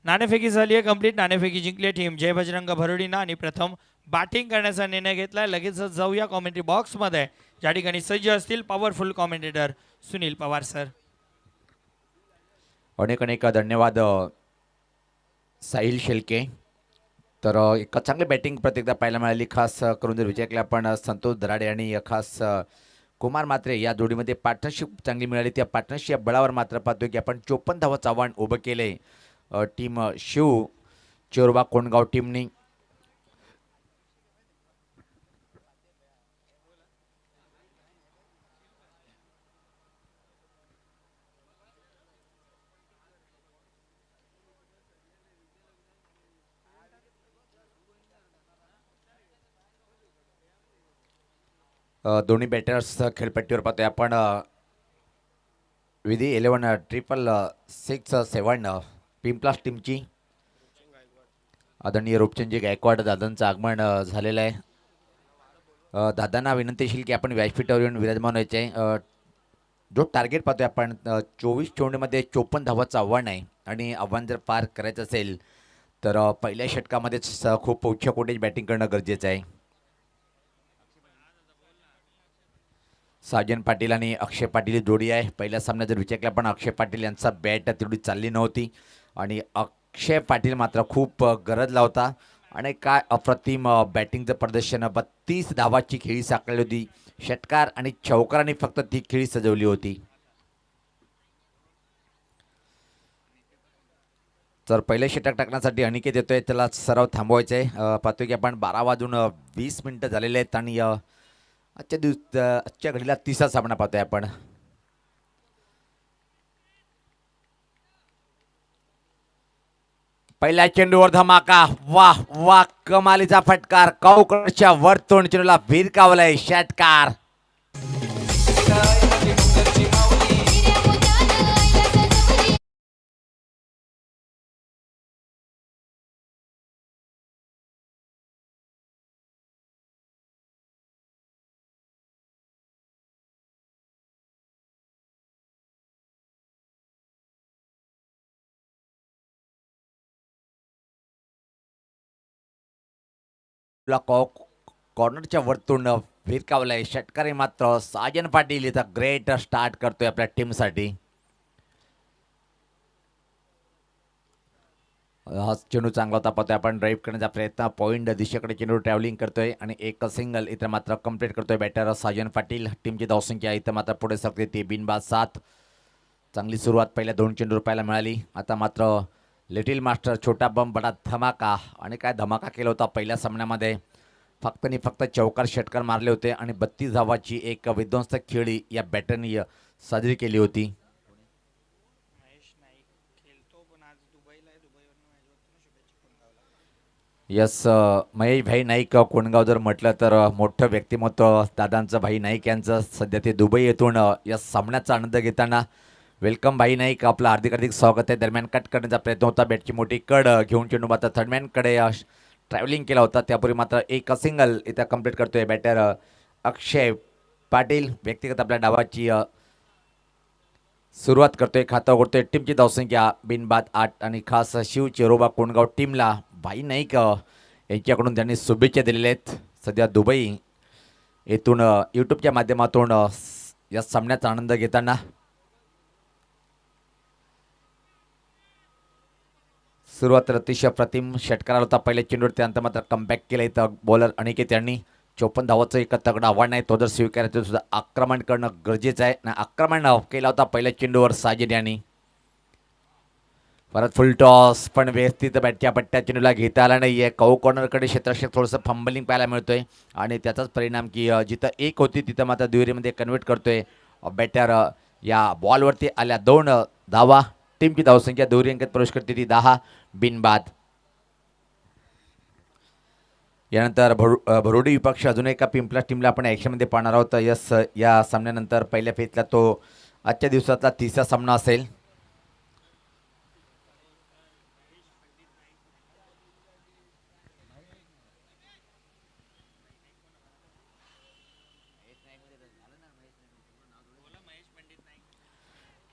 [SPEAKER 1] नाणेफेकी झाली आहे कंप्लीट. नाणेफेकी जिंकली टीम जय बजरंग भरोडीनं आणि प्रथम बॅटिंग करण्याचा निर्णय घेतलाय. लगेचच जाऊया कॉमेंट्री बॉक्समध्ये, ज्या ठिकाणी सज्ज असतील powerful commentator Sunil Pawar sir.
[SPEAKER 4] अनेक अनेक धन्यवाद साहिल शेलके. तर एक चांगली बॅटिंग प्रत्येकदा पाहायला मिळाली, खास करून जर विचार केला आपण संतोष दराडे आणि खास कुमार मात्रे या जोडीमध्ये पार्टनरशिप चांगली मिळाली. त्या पार्टनरशिप या बळावर मात्र पाहतोय की आपण 54 धावांचं आव्हान उभं केले टीम शिव चोरबा कोंडगाव टीमनी. दोन्ही बॅटर्स खेळपट्टीवर पाहतोय आपण. विधी 11 6-7 पिंपलास टीमची आदरणीय रूपचंदजी गायकवाड दादांचं आगमन झालेलं आहे. दादांना विनंती असेल की आपण व्यासपीठावर येऊन विराजमान व्हायचे आहे. जो टार्गेट पाहतोय आपण 24 चेंडूमध्ये 54 धावांचं आव्हान आहे आणि आव्हान जर पार करायचं असेल तर पहिल्या षटकामध्येच खूप उच्च कोटीची बॅटिंग करणं गरजेचं आहे. साजन पाटील आणि अक्षय पाटील ही जोडी आहे. पहिल्या सामन्यात जर विचार केला पण अक्षय पाटील यांचा बॅट तेवढी चालली नव्हती आणि अक्षय पाटील मात्र खूप गरजला होता आणि काय अप्रतिम बॅटिंगचं प्रदर्शन. 32 धावाची खेळी साकारली होती. षटकार आणि चौकारांनी फक्त ती खेळी सजवली होती. तर पहिले षटक टाकण्यासाठी अनिकेत येतोय, त्याला सराव थांबवायचा आहे. पाहतोय की आपण 12 वाजून 20 मिनिटं झालेले आहेत आणि आजच्या घडीला तिसरा सामना पाहतोय आपण. पहिल्या चेंडूवर धमाका, वाह वाह, कमालीचा फटकार, कौकडच्या वरतून चेंडूला भिरकावलाय षटकार. कॉर्नरच्या वरतून भिरकावलाय षटकारी. मात्र साजन पाटील इथं ग्रेट स्टार्ट करतोय आपल्या टीमसाठी. हा चेंडू चांगला होता पाहतोय आपण. ड्राईव्ह करण्याचा प्रयत्न, पॉईंट दिशेकडे चेंडू ट्रॅव्हलिंग करतोय आणि एक सिंगल इथं मात्र कंप्लीट करतोय बॅटर साजन पाटील. टीमची धावसंख्या इथं मात्र पुढे सरकते ती बिनबाद 7. चांगली सुरुवात पहिल्या 2 चेंडू रुपयाला मिळाली. आता मात्र लिटिल मास्टर छोटा बम बडा धमाका, आणि काय धमाका केला होता पहिल्या सामन्यामध्ये. फक्त आणि फक्त चौकार षटकार मारले होते आणि 32 धावाची एक विध्वंसक खेळी या बॅटरनी साजरी केली होती. यस, महेश भाई नाईक कोंडगाव जर म्हटलं तर मोठं व्यक्तिमत्व दादांचं भाई नाईक यांचं. सध्या ते दुबई येथून या सामन्याचा आनंद घेताना. वेलकम भाई नाईक, आपलं हार्दिक हार्दिक स्वागत आहे. दरम्यान कट करण्याचा प्रयत्न होता, बॅटची मोठी कड घेऊन चेंडू मात्र थर्डमॅनकडे ट्रॅव्हलिंग केला होता. त्यापूर्वी मात्र एक सिंगल इथं कंप्लीट करतोय बॅटर अक्षय पाटील. व्यक्तिगत आपल्या डावाची सुरुवात करतोय, खाता उघडतोय. टीमची धावसंख्या बिनबाद 8 आणि खास शिव चेरोबा कोंडगाव टीमला भाई नाईक यांच्याकडून त्यांनी शुभेच्छा दिलेल्या आहेत. सध्या दुबई येथून यूट्यूबच्या माध्यमातून या सामन्याचा आनंद घेताना. सुरुवात अतिशय प्रतिम षटकार होता पहिल्या चेंडूवर, त्यानंतर मात्र कमबॅक केलं इथं बॉलर अनिकेत यांनी. 54 धावाचं एक तगडं आव्हान आहे, तो जर स्वीकारायचं सुद्धा आक्रमण करणं गरजेचं आहे. आक्रमण केला होता पहिल्या चेंडूवर साजिद यांनी. परत फुल टॉस, पण व्यवस्थित बॅटच्या पट्ट्या चेंडूला घेता आला नाही आहे. कॉर्नरकडे क्षेत्ररक्षक थोडंसं फंबलिंग पाहायला मिळतोय आणि त्याचाच परिणाम की जिथं एक होती तिथं मात्र दुहेरीमध्ये कन्वर्ट करतोय बॅटर. या बॉलवरती आल्या 2 धावा. टीमची धावसंख्या दुहेरी अंकात प्रवेश करते ती 10 बिनबाद. यानंतर भरोडी विपक्ष अजून एका पिंपला टीमला आपण ॲक्शनमध्ये पाहणार आहोत. यस, या सामन्यानंतर पहिल्या फेजला तो आजच्या दिवसातला तिसरा सामना असेल.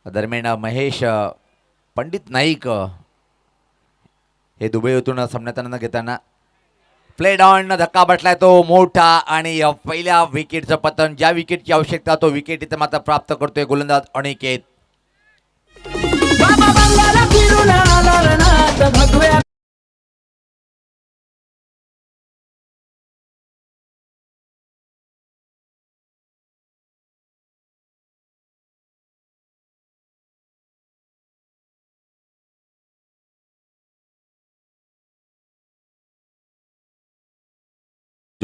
[SPEAKER 4] दरम्यान महेश पंडित नाईक हे दुबई येथून सामन्यात आनंद घेताना. प्लेड ऑन, धक्का बसलाय तो मोठा आणि पहिल्या विकेटचं पतन. ज्या विकेटची आवश्यकता तो विकेट इथे मात्र प्राप्त करतोय गोलंदाज अनिकेत.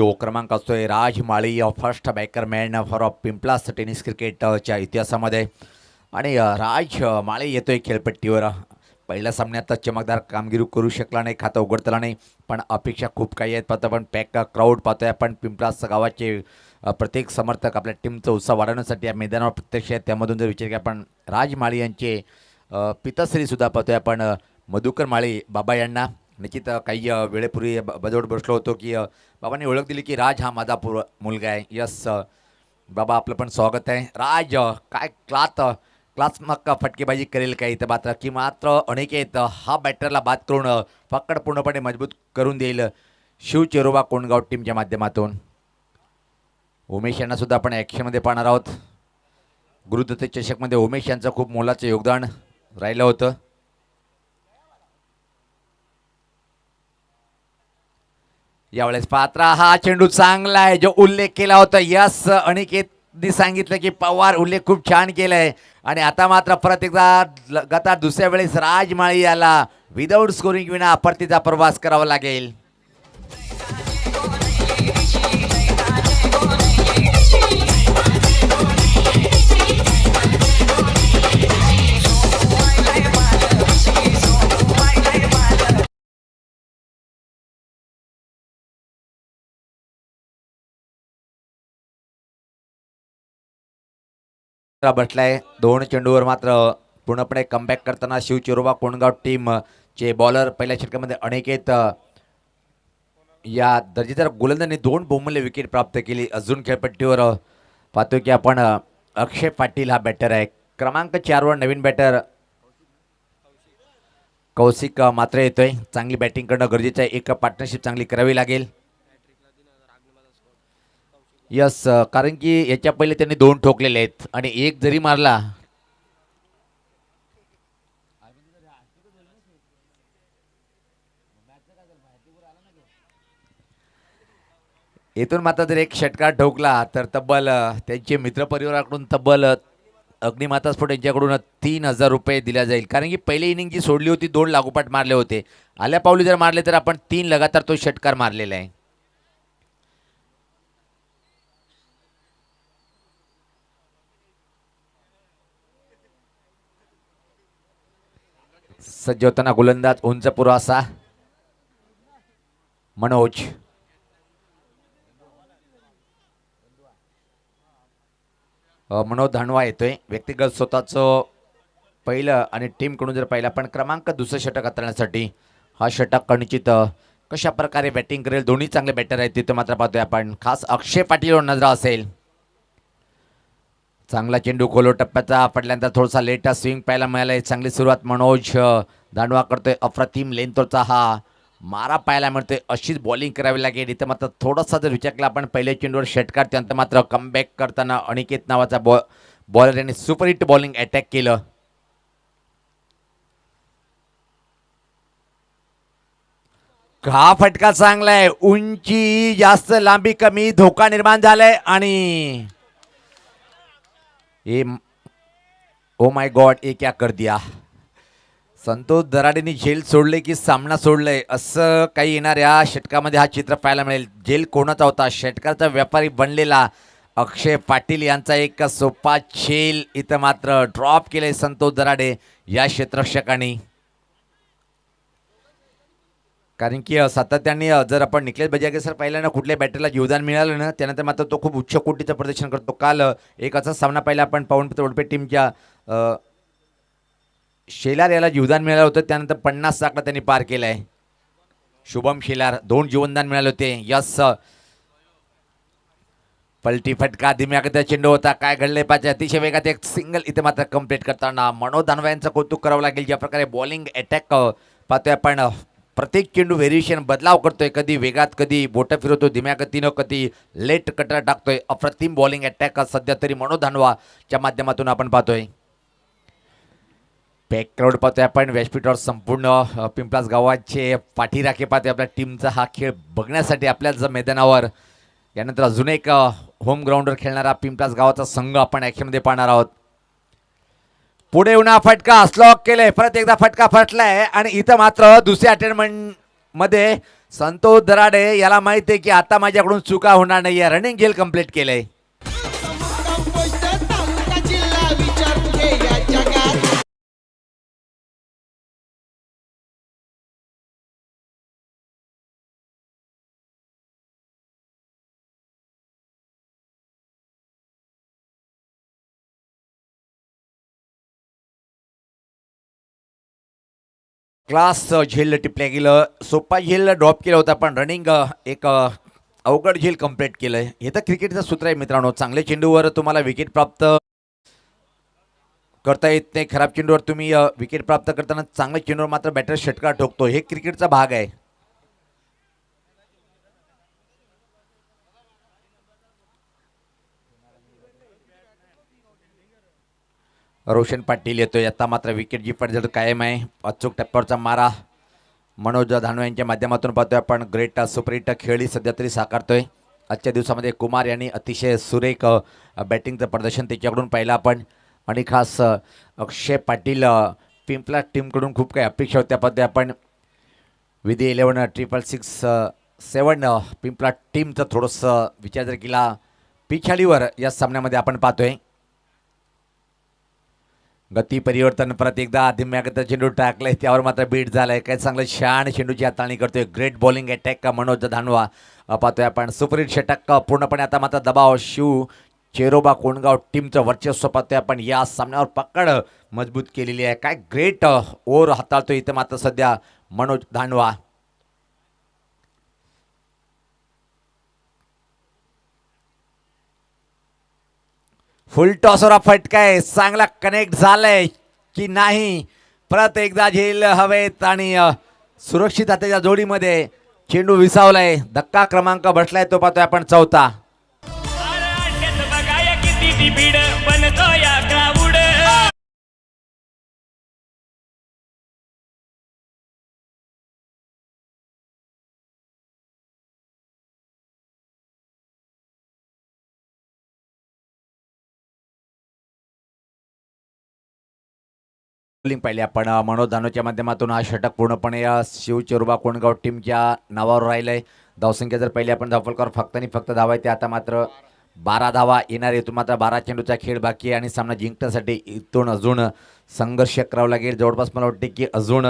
[SPEAKER 4] जो क्रमांक असतोय राज माळी फर्स्ट बॅकरमॅन फॉर पिंपलास टेनिस क्रिकेटच्या इतिहासामध्ये. आणि राज माळी येतोय खेळपट्टीवर. पहिल्या सामन्यात चमकदार कामगिरी करू शकला नाही, खातं उघडतला नाही, पण अपेक्षा खूप काही आहेत. पाहतो आपण पॅक क्राऊड पाहतोय आपण. पिंपलास गावाचे प्रत्येक समर्थक आपल्या टीमचा उत्साह वाढवण्यासाठी या मैदानावर प्रत्यक्ष आहेत. त्यामधून जर विचार केला आपण राज माळी यांचे पिताश्रीसुद्धा पाहतोय आपण मधुकर माळी बाबा यांना. निश्चित काही वेळेपूर्वी बजवत बसलो होतो की बाबांनी ओळख दिली की राज हा माझा मुलगा आहे. यस बाबा, आपलं पण स्वागत आहे. राज काय क्लासमक फटकेबाजी करेल काही तर मात्र की मात्र अनिकेत हा बॅटरला बाद करून पकड पूर्णपणे मजबूत करून देईल शिव चेरोबा कोंडगाव टीमच्या माध्यमातून. उमेश यांना सुद्धा आपण ॲक्शनमध्ये पाहणार आहोत. गुरुदत्त चषकमध्ये उमेश यांचं खूप मोलाचं योगदान राहिलं होतं. यावेळेस पात्रा हा चेंडू चांगला आहे जो उल्लेख केला होता. यस, अनिकेतनी सांगितलं की पवार उल्लेख खूप छान केलाय. आणि आता मात्र परत एकदा लगातार दुसऱ्या वेळेस राज माळी याला विदाऊट स्कोरिंग विना परतीचा प्रवास करावा लागेल. बसलाय 2 चेंडूवर मात्र पूर्णपणे कमबॅक करताना शिव चेरोबा कोंडगाव टीमचे बॉलर. पहिल्या षटकामध्ये अनिकेत या दर्जेदार गोलंदाजांनी 2 बहुमूल्य विकेट प्राप्त केली. अजून खेळपट्टीवर पाहतोय की आपण अक्षय पाटील हा बॅटर आहे. क्रमांक 4 वर नवीन बॅटर कौशिक मात्र येतोय. चांगली बॅटिंग करणं गरजेचं आहे. एक पार्टनरशिप चांगली करावी लागेल. यस, कारण की याच्या पहिले त्यांनी 2 ठोकलेले आहेत आणि एक जरी मारला येथून मात्र जर एक षटकार ठोकला तर तब्बल त्यांचे मित्रपरिवाराकडून तब्बल अग्निमाता स्फोट यांच्याकडून 3,000 रुपये दिल्या जाईल. कारण की पहिली इनिंग जी सोडली होती 2 लागोपाठ मारले होते. आल्या पावली जर मारले तर आपण 3 लगातार तो षटकार मारलेला आहे. सज्ज होताना गोलंदाज उंच पुरासा मनोज. मनोज धानवा येतोय. व्यक्तिगत स्वतःचं पहिलं आणि टीमकडून जर पाहिलं पण क्रमांक 2 षटक हाताळण्यासाठी हा षटक निश्चित कशा प्रकारे बॅटिंग करेल. दोन्ही चांगले बॅटर आहेत तिथं मात्र पाहतोय आपण. खास अक्षय पाटीलवर नजर असेल. चांगला चेंडू खोलो टप्प्याचा पडल्यानंतर थोडासा लेट स्विंग पाहायला मिळाला. चांगली सुरुवात मनोज दांडवा करतोय. अप्रतिम लेंथचा हा मारा पाहायला मिळतोय. अशीच बॉलिंग करावी लागेल. इथं मात्र थोडासा जर विचार केला आपण पहिल्या चेंडूवर षटकार त्यानंतर मात्र कमबॅक करताना अनिकेत नावाचा बॉलर यांनी सुपरहिट बॉलिंग अटॅक केलं. हा फटका चांगला आहे. उंची जास्त लांबी कमी धोका निर्माण झालाय आणि ओ माय गॉड, ये क्या कर दिया. संतोष दराडेंनी झेल सोडले की सामना सोडलाय असं काही येणाऱ्या षटकामध्ये हा चित्र पाहायला मिळेल. झेल कोणाचा होता? षटकाचा व्यापारी बनलेला अक्षय पाटील यांचा एक सोपा झेल इथं मात्र ड्रॉप केले संतोष दराडे या क्षेत्ररक्षकांनी. कारण की सातत्याने जर आपण निखिलेश बजागे सर पाहिला ना, कुठल्या बॅटरला जीवदान मिळालं ना त्यानंतर मात्र तो खूप उच्च कोटीचं प्रदर्शन करतो. काल एक असा सामना पाहिला आपण पवनपुत्र वडपे टीमच्या शेलार याला जीवदान मिळालं होतं. त्यानंतर 50 आकडा त्यांनी पार केलाय. शुभम शेलार 2 जीवनदान मिळाले होते. यस, पलटी फटका धीम्यागत चेंडू होता. काय घडले पाहिजे अतिशय वेगात एक सिंगल इथे मात्र कंप्लीट करताना मनोज दानवा यांचं कौतुक करावं लागेल. ज्या प्रकारे बॉलिंग अटॅक पाहतोय आपण. प्रत्येक चेंडू व्हेरिएशन बदलाव करतोय. कधी वेगात, कधी बोटं फिरवतो धीम्या गतीनं, कधी लेट कटर टाकतोय. अप्रतिम बॉलिंग अटॅक सध्या तरी मनोज धानवाच्या माध्यमातून आपण पाहतोय. बॅक क्राऊड पाहतोय आपण. व्यासपीठावर संपूर्ण पिंपलास गावाचे पाठीराखे पाहतोय आपल्या टीमचा हा खेळ बघण्यासाठी आपल्याच मैदानावर. यानंतर अजून एक होम ग्राउंडवर खेळणारा पिंपलास गावाचा संघ आपण ॲक्शनमध्ये पाहणार आहोत. पुढे येऊन फटका स्लॉक केले. परत एकदा फटका फटलाय आणि इथं मात्र दुसऱ्या अटेम्प्ट मध्ये संतोष दराडे याला माहित आहे की आता माझ्याकडून चुका होणार नाही. रनिंग खेळ कंप्लीट केलंय. क्लास झेल टिपल्या गेलं. सोपा झेल ड्रॉप केला होता पण रनिंग एक अवघड झेल कंप्लीट केलंय. हे तर क्रिकेटचं सूत्र आहे मित्रांनो. चांगल्या चेंडूवर तुम्हाला विकेट प्राप्त करता येत नाही. खराब चेंडूवर तुम्ही विकेट प्राप्त करताना चांगल्या चेंडूवर मात्र बॅटर षटकार ठोकतो. हे क्रिकेटचा भाग आहे. रोशन पाटील येतोय. आता मात्र विकेट जी पडझड कायम आहे. अचूक टप्प्यावरचा मारा मनोज धानवे यांच्या माध्यमातून पाहतोय आपण. ग्रेट सुपरहिट खेळी सध्या तरी साकारतोय. आजच्या दिवसामध्ये कुमार यांनी अतिशय सुरेख बॅटिंगचं प्रदर्शन त्याच्याकडून पाहिलं आपण. आणि खास अक्षय पाटील पिंपला टीमकडून खूप काही अपेक्षा होत्या. पद्धती आपण विधी 11-666-7 पिंपला टीमचं थोडंसं विचार जर केला पिछाडीवर या सामन्यामध्ये आपण पाहतोय. गती परिवर्तन परत एकदा धीम्यागत चेंडू टाकलाय त्यावर मात्र बीट झालाय. काय चांगलं छान चेंडूची हाताळणी करतोय. ग्रेट बॉलिंग अटॅक का मनोज धानवा पाहतोय आपण. सुपरहिट षटक पूर्णपणे आता मात्र दबाव शिव चेरोबा कोंडगाव टीमचं वर्चस्व पाहतोय आपण. या सामन्यावर पकड मजबूत केलेली आहे. काय ग्रेट ओव्हर हाताळतोय इथं मात्र सध्या मनोज धानवा. फुल टॉसवर फटकाय चांगला कनेक्ट झालाय की नाही. परत एकदा झेल हवेत आणि सुरक्षित हाताच्या जोडीमध्ये चेंडू विसावलाय. धक्का क्रमांक बसलाय तो पाहतोय आपण 4था. बॉलिंग पाहिली आपण मनोज धानोच्या माध्यमातून. हा षटक पूर्णपणे शिव चेरुबा कोंडगाव टीमच्या नावावर राहिलंय. धावसंख्या जर पहिली आपण धावफलकावर फक्त आणि फक्त धावा आहे. आता मात्र 12 धावा येणार. इथून मात्र 12 चेंडूचा खेळ बाकी आहे आणि सामना जिंकण्यासाठी इथून अजून संघर्ष करावा लागेल. जवळपास मला वाटते की अजून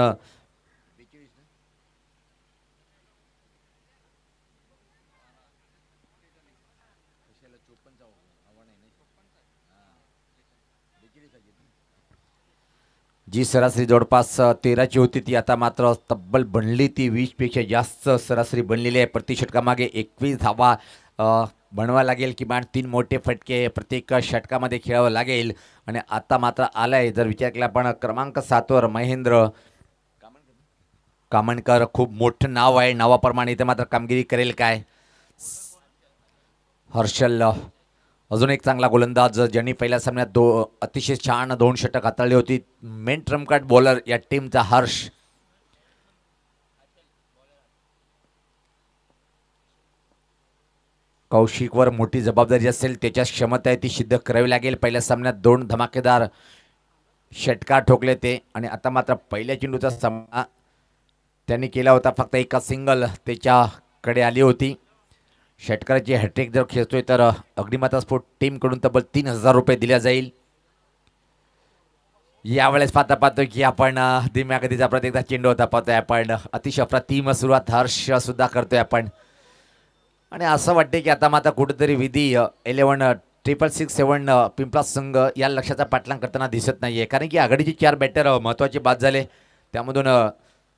[SPEAKER 4] जी सरासरी जवळपास 13ची होती ती आता मात्र तब्बल बनली ती 20पेक्षा जास्त सरासरी बनलेली आहे. प्रति षटकामागे 21 धावा बनवावं लागेल. किमान 3 मोठे फटके प्रत्येक षटकामध्ये खेळावं लागेल. आणि आता मात्र आलाय जर विचार केला आपण क्रमांक 7वर महेंद्र कामणकर. खूप मोठं नाव आहे. नावाप्रमाणे इथे मात्र कामगिरी करेल काय. हर्षल अजून एक चांगला गोलंदाज ज्यांनी पहिल्या सामन्यात अतिशय छान 2 षटक हाताळली होती. मेन ट्रम्प कार्ड बॉलर या टीमचा हर्ष. कौशिकवर मोठी जबाबदारी असेल. त्याच्या क्षमता आहे ती सिद्ध करावी लागेल. पहिल्या सामन्यात 2 धमाकेदार षटकार ठोकले ते आणि आता मात्र पहिल्या चेंडूचा सामना त्यांनी केला होता. फक्त एका सिंगल त्याच्याकडे आली होती. षटकाराची हॅट्रिक जर खेचतोय तर अग्निमाता स्पोर्ट टीमकडून तब्बल 3000 रुपये दिल्या जाईल. यावेळेस पाहतोय की आपण धीम्या गतीचा प्रत्येकदा चेंडू होता पाहतोय आपण. अतिशय अप्रतिम सुरुवात हर्ष सुद्धा करतोय आपण. आणि असं वाटते की आता मात्र कुठेतरी विधी 11-666-7 पिंपळा संघ या लक्षाचा पाठलाग करताना दिसत नाहीये. कारण की आघाडीचे 4 बॅटर महत्त्वाचे बाद झाले. त्यामधून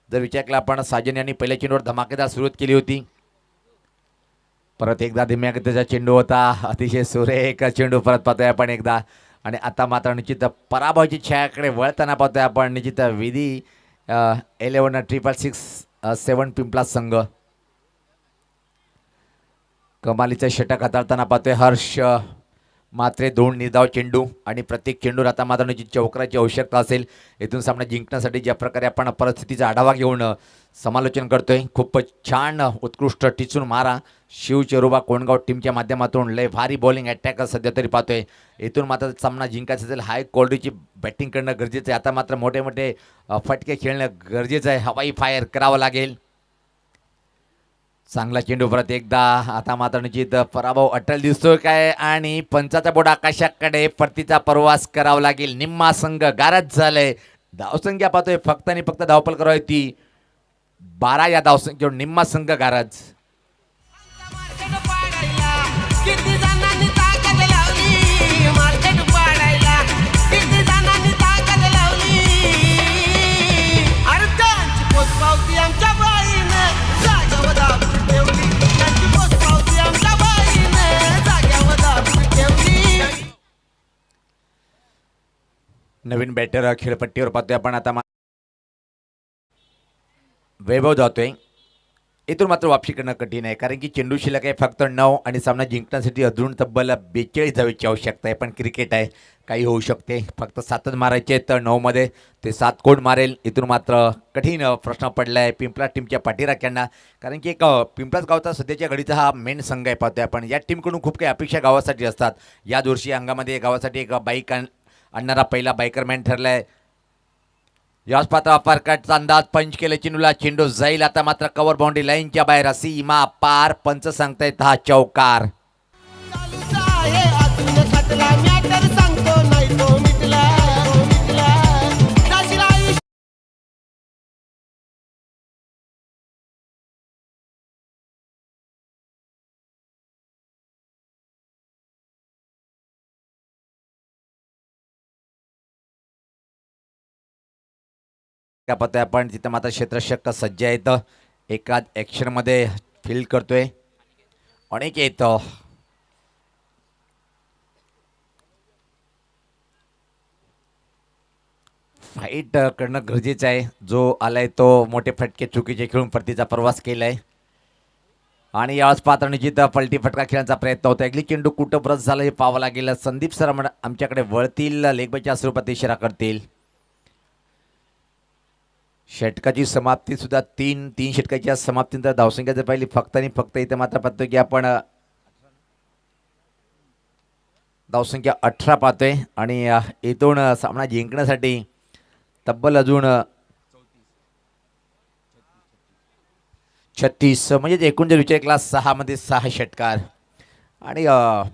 [SPEAKER 4] जर विचार केला आपण साजन यांनी पहिल्या चेंडूवर धमाकेदार सुरुवात केली होती. परत एकदा धीम्या गतीचा चेंडू होता. अतिशय सुरेख चेंडू परत पाहतोय आपण एकदा. आणि आता मात्र निश्चित पराभवाची छायाकडे वळताना पाहतोय आपण. निश्चित विधी 11-666-7 पिंपळा संघ. कमालीचं षटक हाताळताना पाहतोय हर्ष. मात्र 2 निर्धाव चेंडू आणि प्रत्येक चेंडूवर आता मात्र निश्चित चौकाराची आवश्यकता असेल. इथून सामना जिंकण्यासाठी ज्या प्रकारे आपण परिस्थितीचा आढावा घेऊन समालोचन करतोय. खूपच छान उत्कृष्ट टिचून मारा शिव चेरुबा कोंडगाव टीमच्या माध्यमातून. लय भारी बॉलिंग अटॅक सध्या तरी पाहतोय. इथून मात्र सामना जिंकायचा असेल हाय क्वालिटीची बॅटिंग करणं गरजेचं आहे. आता मात्र मोठे मोठे फटके खेळणं गरजेचं आहे. हवाई फायर करावं लागेल. चांगला चेंडू परत एकदा. आता मात्र निश्चित पराभव अटल दिसतोय काय आणि पंचाचा बोट आकाशाकडे परतीचा प्रवास करावा लागेल. निम्मा संघ गारज झालंय. धावसंख्या पाहतोय फक्त आणि फक्त धावपल करावी ती 12 या धावसंख्येवर निम्मा संघ गारज.
[SPEAKER 5] मार्केट पाडायला किती जणांनी ताकद लावली, मार्केट पाडायला किती जणांनी ताकद लावली. अरे त्यांची पोचपावती आमच्या बाईनं जाग्यावर दाबून ठेवली, त्यांची पोचपावती आमच्या बाईनं जाग्यावर दाबून ठेवली.
[SPEAKER 4] नवीन बॅटर खेळपट्टीवर पाहतोय आपण आता. वैभव जातोय. इथून मात्र वापसी करणं कठीण आहे कारण की चेंडू शिल्लक आहे फक्त 9 आणि सामना जिंकण्यासाठी अजून तब्बल 42 धावेची आवश्यकता आहे. पण क्रिकेट आहे, काही होऊ शकते. फक्त 7च मारायचे आहेत तर 9मध्ये ते 7 कोण मारेल. इथून मात्र कठीण प्रश्न पडला आहे पिंपळा टीमच्या पाठीराख्यांना कारण की एक पिंपळाच गावचा सध्याच्या घडीचा हा मेन संघ आहे. पाहतोय आपण या टीमकडून खूप काही अपेक्षा गावासाठी असतात. या वर्षी अंगामध्ये गावासाठी एक बाईक आणणारा पहिला बायकरमॅन ठरला आहे. याच पात्र अपारकटचा अंदाज पंच केले चेंडूला. चेंडू जाईल आता मात्र कव्हर बाउंड्री लाईनच्या बाहेर. सीमा पार. पंच सांगतायत हा चौकार.
[SPEAKER 5] चालूच आहे अजून खटला मॅटर सांगतो नाही तो मिटला, तो मिटला. जाशील आयुष्य
[SPEAKER 4] त्या पत्या आपण तिथं मात्र क्षेत्ररक्षक सज्ज आहेत. एकाच ॲक्शनमध्ये फील्ड करतोय. अनेक येतं फाईट करणं गरजेचं आहे. जो आलाय तो मोठे फटके चुकीचे खेळून परतीचा प्रवास केलाय आणि यावेळेस पात्र निश्चित पलटी फटका खेळण्याचा प्रयत्न होता. अगली चेंडू कुठं ब्रश झालं हे पाहावं लागेल. संदीप सर आमच्याकडे वळतील, लेगबायच्या स्वरूपात इशारा करतील. षटकाची समाप्ती सुद्धा तीन षटकाच्या समाप्तीनंतर धावसंख्या जर पाहिली फक्त आणि फक्त इथे मात्र पाहतोय की आपण धावसंख्या 18 पाहतोय आणि इथून सामना जिंकण्यासाठी तब्बल अजून 36 म्हणजे एकूण जर विचार केला 6 मध्ये 6 षटकार आणि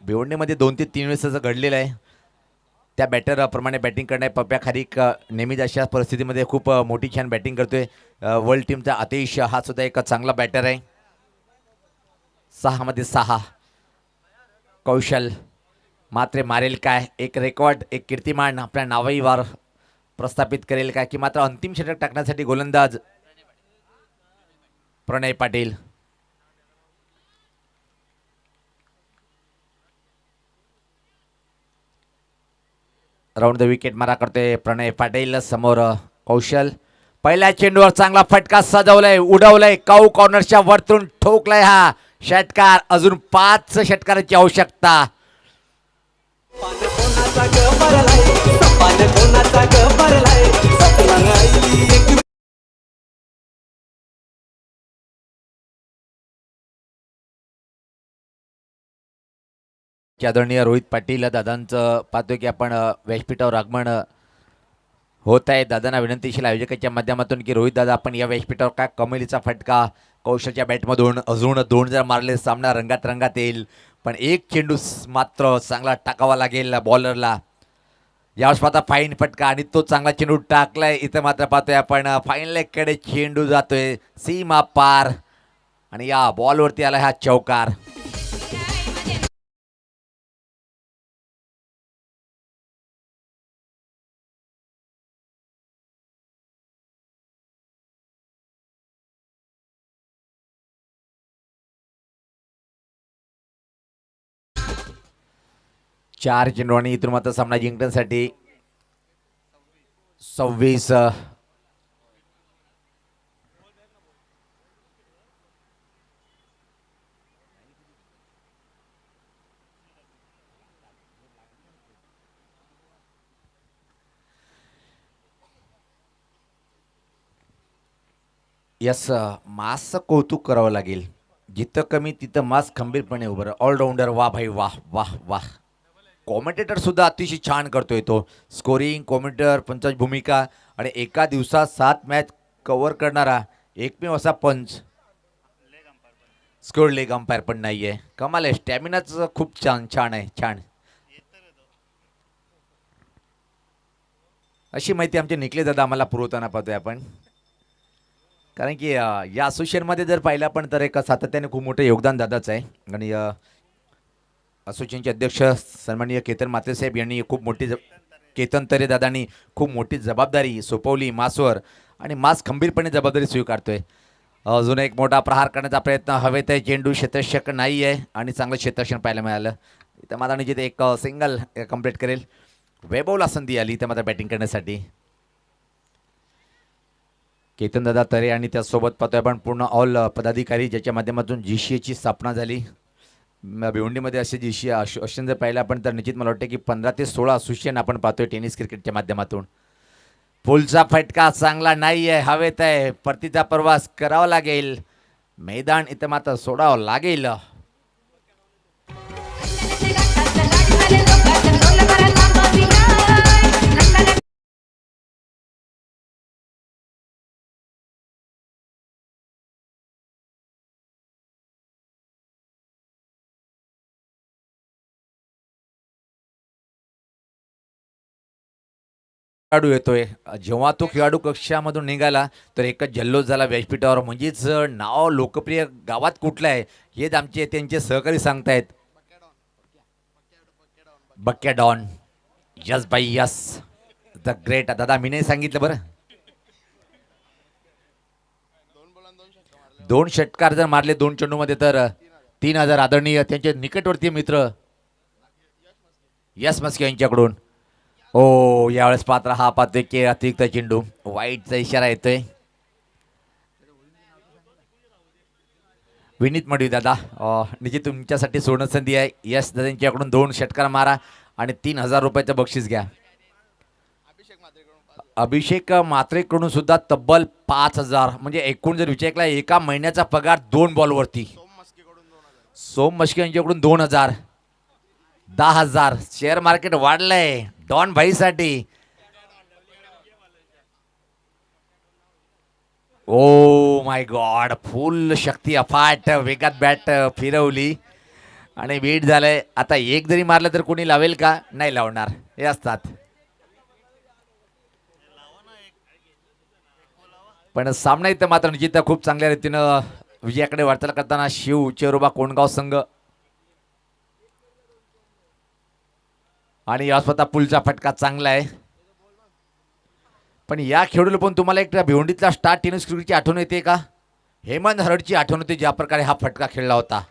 [SPEAKER 4] भिवंडीमध्ये 2 ते 3 वेळेस असं घडलेलं आहे. त्या बॅटरप्रमाणे बॅटिंग करणारे पप्प्या खारीक नेहमीच अशा परिस्थितीमध्ये खूप मोठी छान बॅटिंग करतोय. वर्ल्ड टीमचा आतिश हा सुद्धा एक चांगला बॅटर आहे. 6 मध्ये 6 कौशल मात्र मारेल काय. एक रेकॉर्ड, एक कीर्तिमान आपल्या नावाईवर प्रस्थापित करेल काय की मात्र अंतिम षटक टाकण्यासाठी गोलंदाज प्रणय पाटील. राऊंड द विकेट मारा करतोय प्रणय पाटील. समोर कौशल. पहिल्या चेंडूवर चांगला फटका सजवलाय, उडवलाय, काऊ कॉर्नरच्या वरतून ठोकलाय हा षटकार. अजून 5 षटकाराची आवश्यकता. आदरणीय रोहित पाटील दादांचं पाहतोय की आपण व्यासपीठावर आगमन होत आहे. दादांना विनंतीशील आयोजकाच्या माध्यमातून की रोहित दादा आपण या व्यासपीठावर काय कमेलीचा फटका कौशलच्या बॅटमधून अजून 2 जर मारले सामना रंगात येईल. पण एक चेंडू मात्र चांगला टाकावा लागेल बॉलरला. यावेळेस पाहता फाईन फटका आणि तो चांगला चेंडू टाकलाय. इथं मात्र पाहतोय आपण फाईन लेगकडे चेंडू जातोय सीमा पार आणि या बॉलवरती आला हा चौकार. चार चेंडू आणि इथून मात्र सामना जिंकण्यासाठी 26 यस मास कौतुक करावं लागेल. जिथं कमी तिथं मास खंबीरपणे उभं राहा. ऑलराऊंडर वाह भाई वाह वाह वाह. कॉमेंटेटर सुद्धा अतिशय छान करतोय तो. स्कोरिंग, कॉमेंटेटर, पंचाची भूमिका आणि एका दिवसात 7 मॅच कव्हर करणारा एकमेव असा पंच. स्कोर लेग अंपायर पण नाहीये. कमाल आहे, स्टॅमिनाच खूप छान छान आहे, छान. अशी माहिती आमचे निखिल दादा आम्हाला पुरवताना पाहतोय आपण. कारण की या असोसिएशनमध्ये जर पाहिलं आपण तर एक सातत्याने खूप मोठं योगदान दादाचं आहे. आणि असोसिएशनचे अध्यक्ष सन्माननीय केतन मात्रे साहेब यांनी खूप मोठी केतन तरे दादांनी खूप मोठी जबाबदारी सोपवली मासवर, आणि मास खंबीरपणे जबाबदारी स्वीकारतोय. अजून एक मोठा प्रहार करण्याचा प्रयत्न, हवेत आहे चेंडू, क्षेत्ररक्षक नाही आहे आणि चांगलं क्षेत्ररक्षण पाहायला मिळालं. इथं मात्र निश्चित एक सिंगल कंप्लीट करेल. वैभवला संधी आली इथं मात्र बॅटिंग करण्यासाठी. केतन दादा तरे आणि त्यासोबत पाहतोय आपण पूर्ण ऑल पदाधिकारी ज्याच्या माध्यमातून जीसीएची स्थापना झाली. भिवंडीमध्ये असे जीसीए असोसिएशन जर पाहिलं आपण तर निश्चित मला वाटतं की 15 ते 16 असोसिएशन आपण पाहतोय टेनिस क्रिकेटच्या माध्यमातून. पुलचा फटका चांगला नाही आहे, हवेत आहे, परतीचा प्रवास करावा लागेल, मैदान इथं मात्र सोडावं लागेल. खेळाडू येतोय. जेव्हा तो खेळाडू कक्षामधून निघाला तर एकच जल्लोष झाला व्यासपीठावर. म्हणजेच नाव लोकप्रिय गावात कुठलं आहे हेच आमचे त्यांचे सहकारी सांगतायत. बक्या डॉन, यस बाई यस, द ग्रेट. दादा मी नाही सांगितलं बरं. 2 षटकार जर मारले 2 चेंडूमध्ये तर 3000 आदरणीय त्यांचे निकटवर्तीय मित्र यस मस्के यांच्याकडून. ओ यावेळेस पात्र हा पाहतोय की अतिरिक्त चेंडू, वाईटचा इशारा येतोय. विनीत मडवी दादा निश्चित तुमच्यासाठी सोडण संधी आहे. यस दादांच्याकडून 2 षटकार मारा आणि 3000 रुपयाचं बक्षीस घ्या. अभिषेक मात्रेकडून सुद्धा तब्बल 5000, म्हणजे एकूण जर विचार केला एका महिन्याचा पगार 2 बॉलवरती. सोम मस्के यांच्याकडून 2000, 10,000. शेअर मार्केट वाढलंय डॉन भाईसाठी. ओ माय गॉड, फुल शक्ती अफाट वेगात बॅट फिरवली आणि बीट झालंय. आता एक जरी मारलं तर कोणी लावेल का? नाही लावणार, हे असतात. पण सामना इथं मात्र निश्चित खूप चांगल्या रीतीनं विजयाकडे वाटचाल करताना शिव चेरोबा कोंडगाव संघ आणि या स्वतः पुलचा फटका चांगला आहे. पण या खेळूला पण तुम्हाला एक भिवंडीतला स्टार टेनिस क्रिकेटची आठवण येते का? हेमंत हरडची आठवण होते ज्या प्रकारे हा फटका खेळला होता.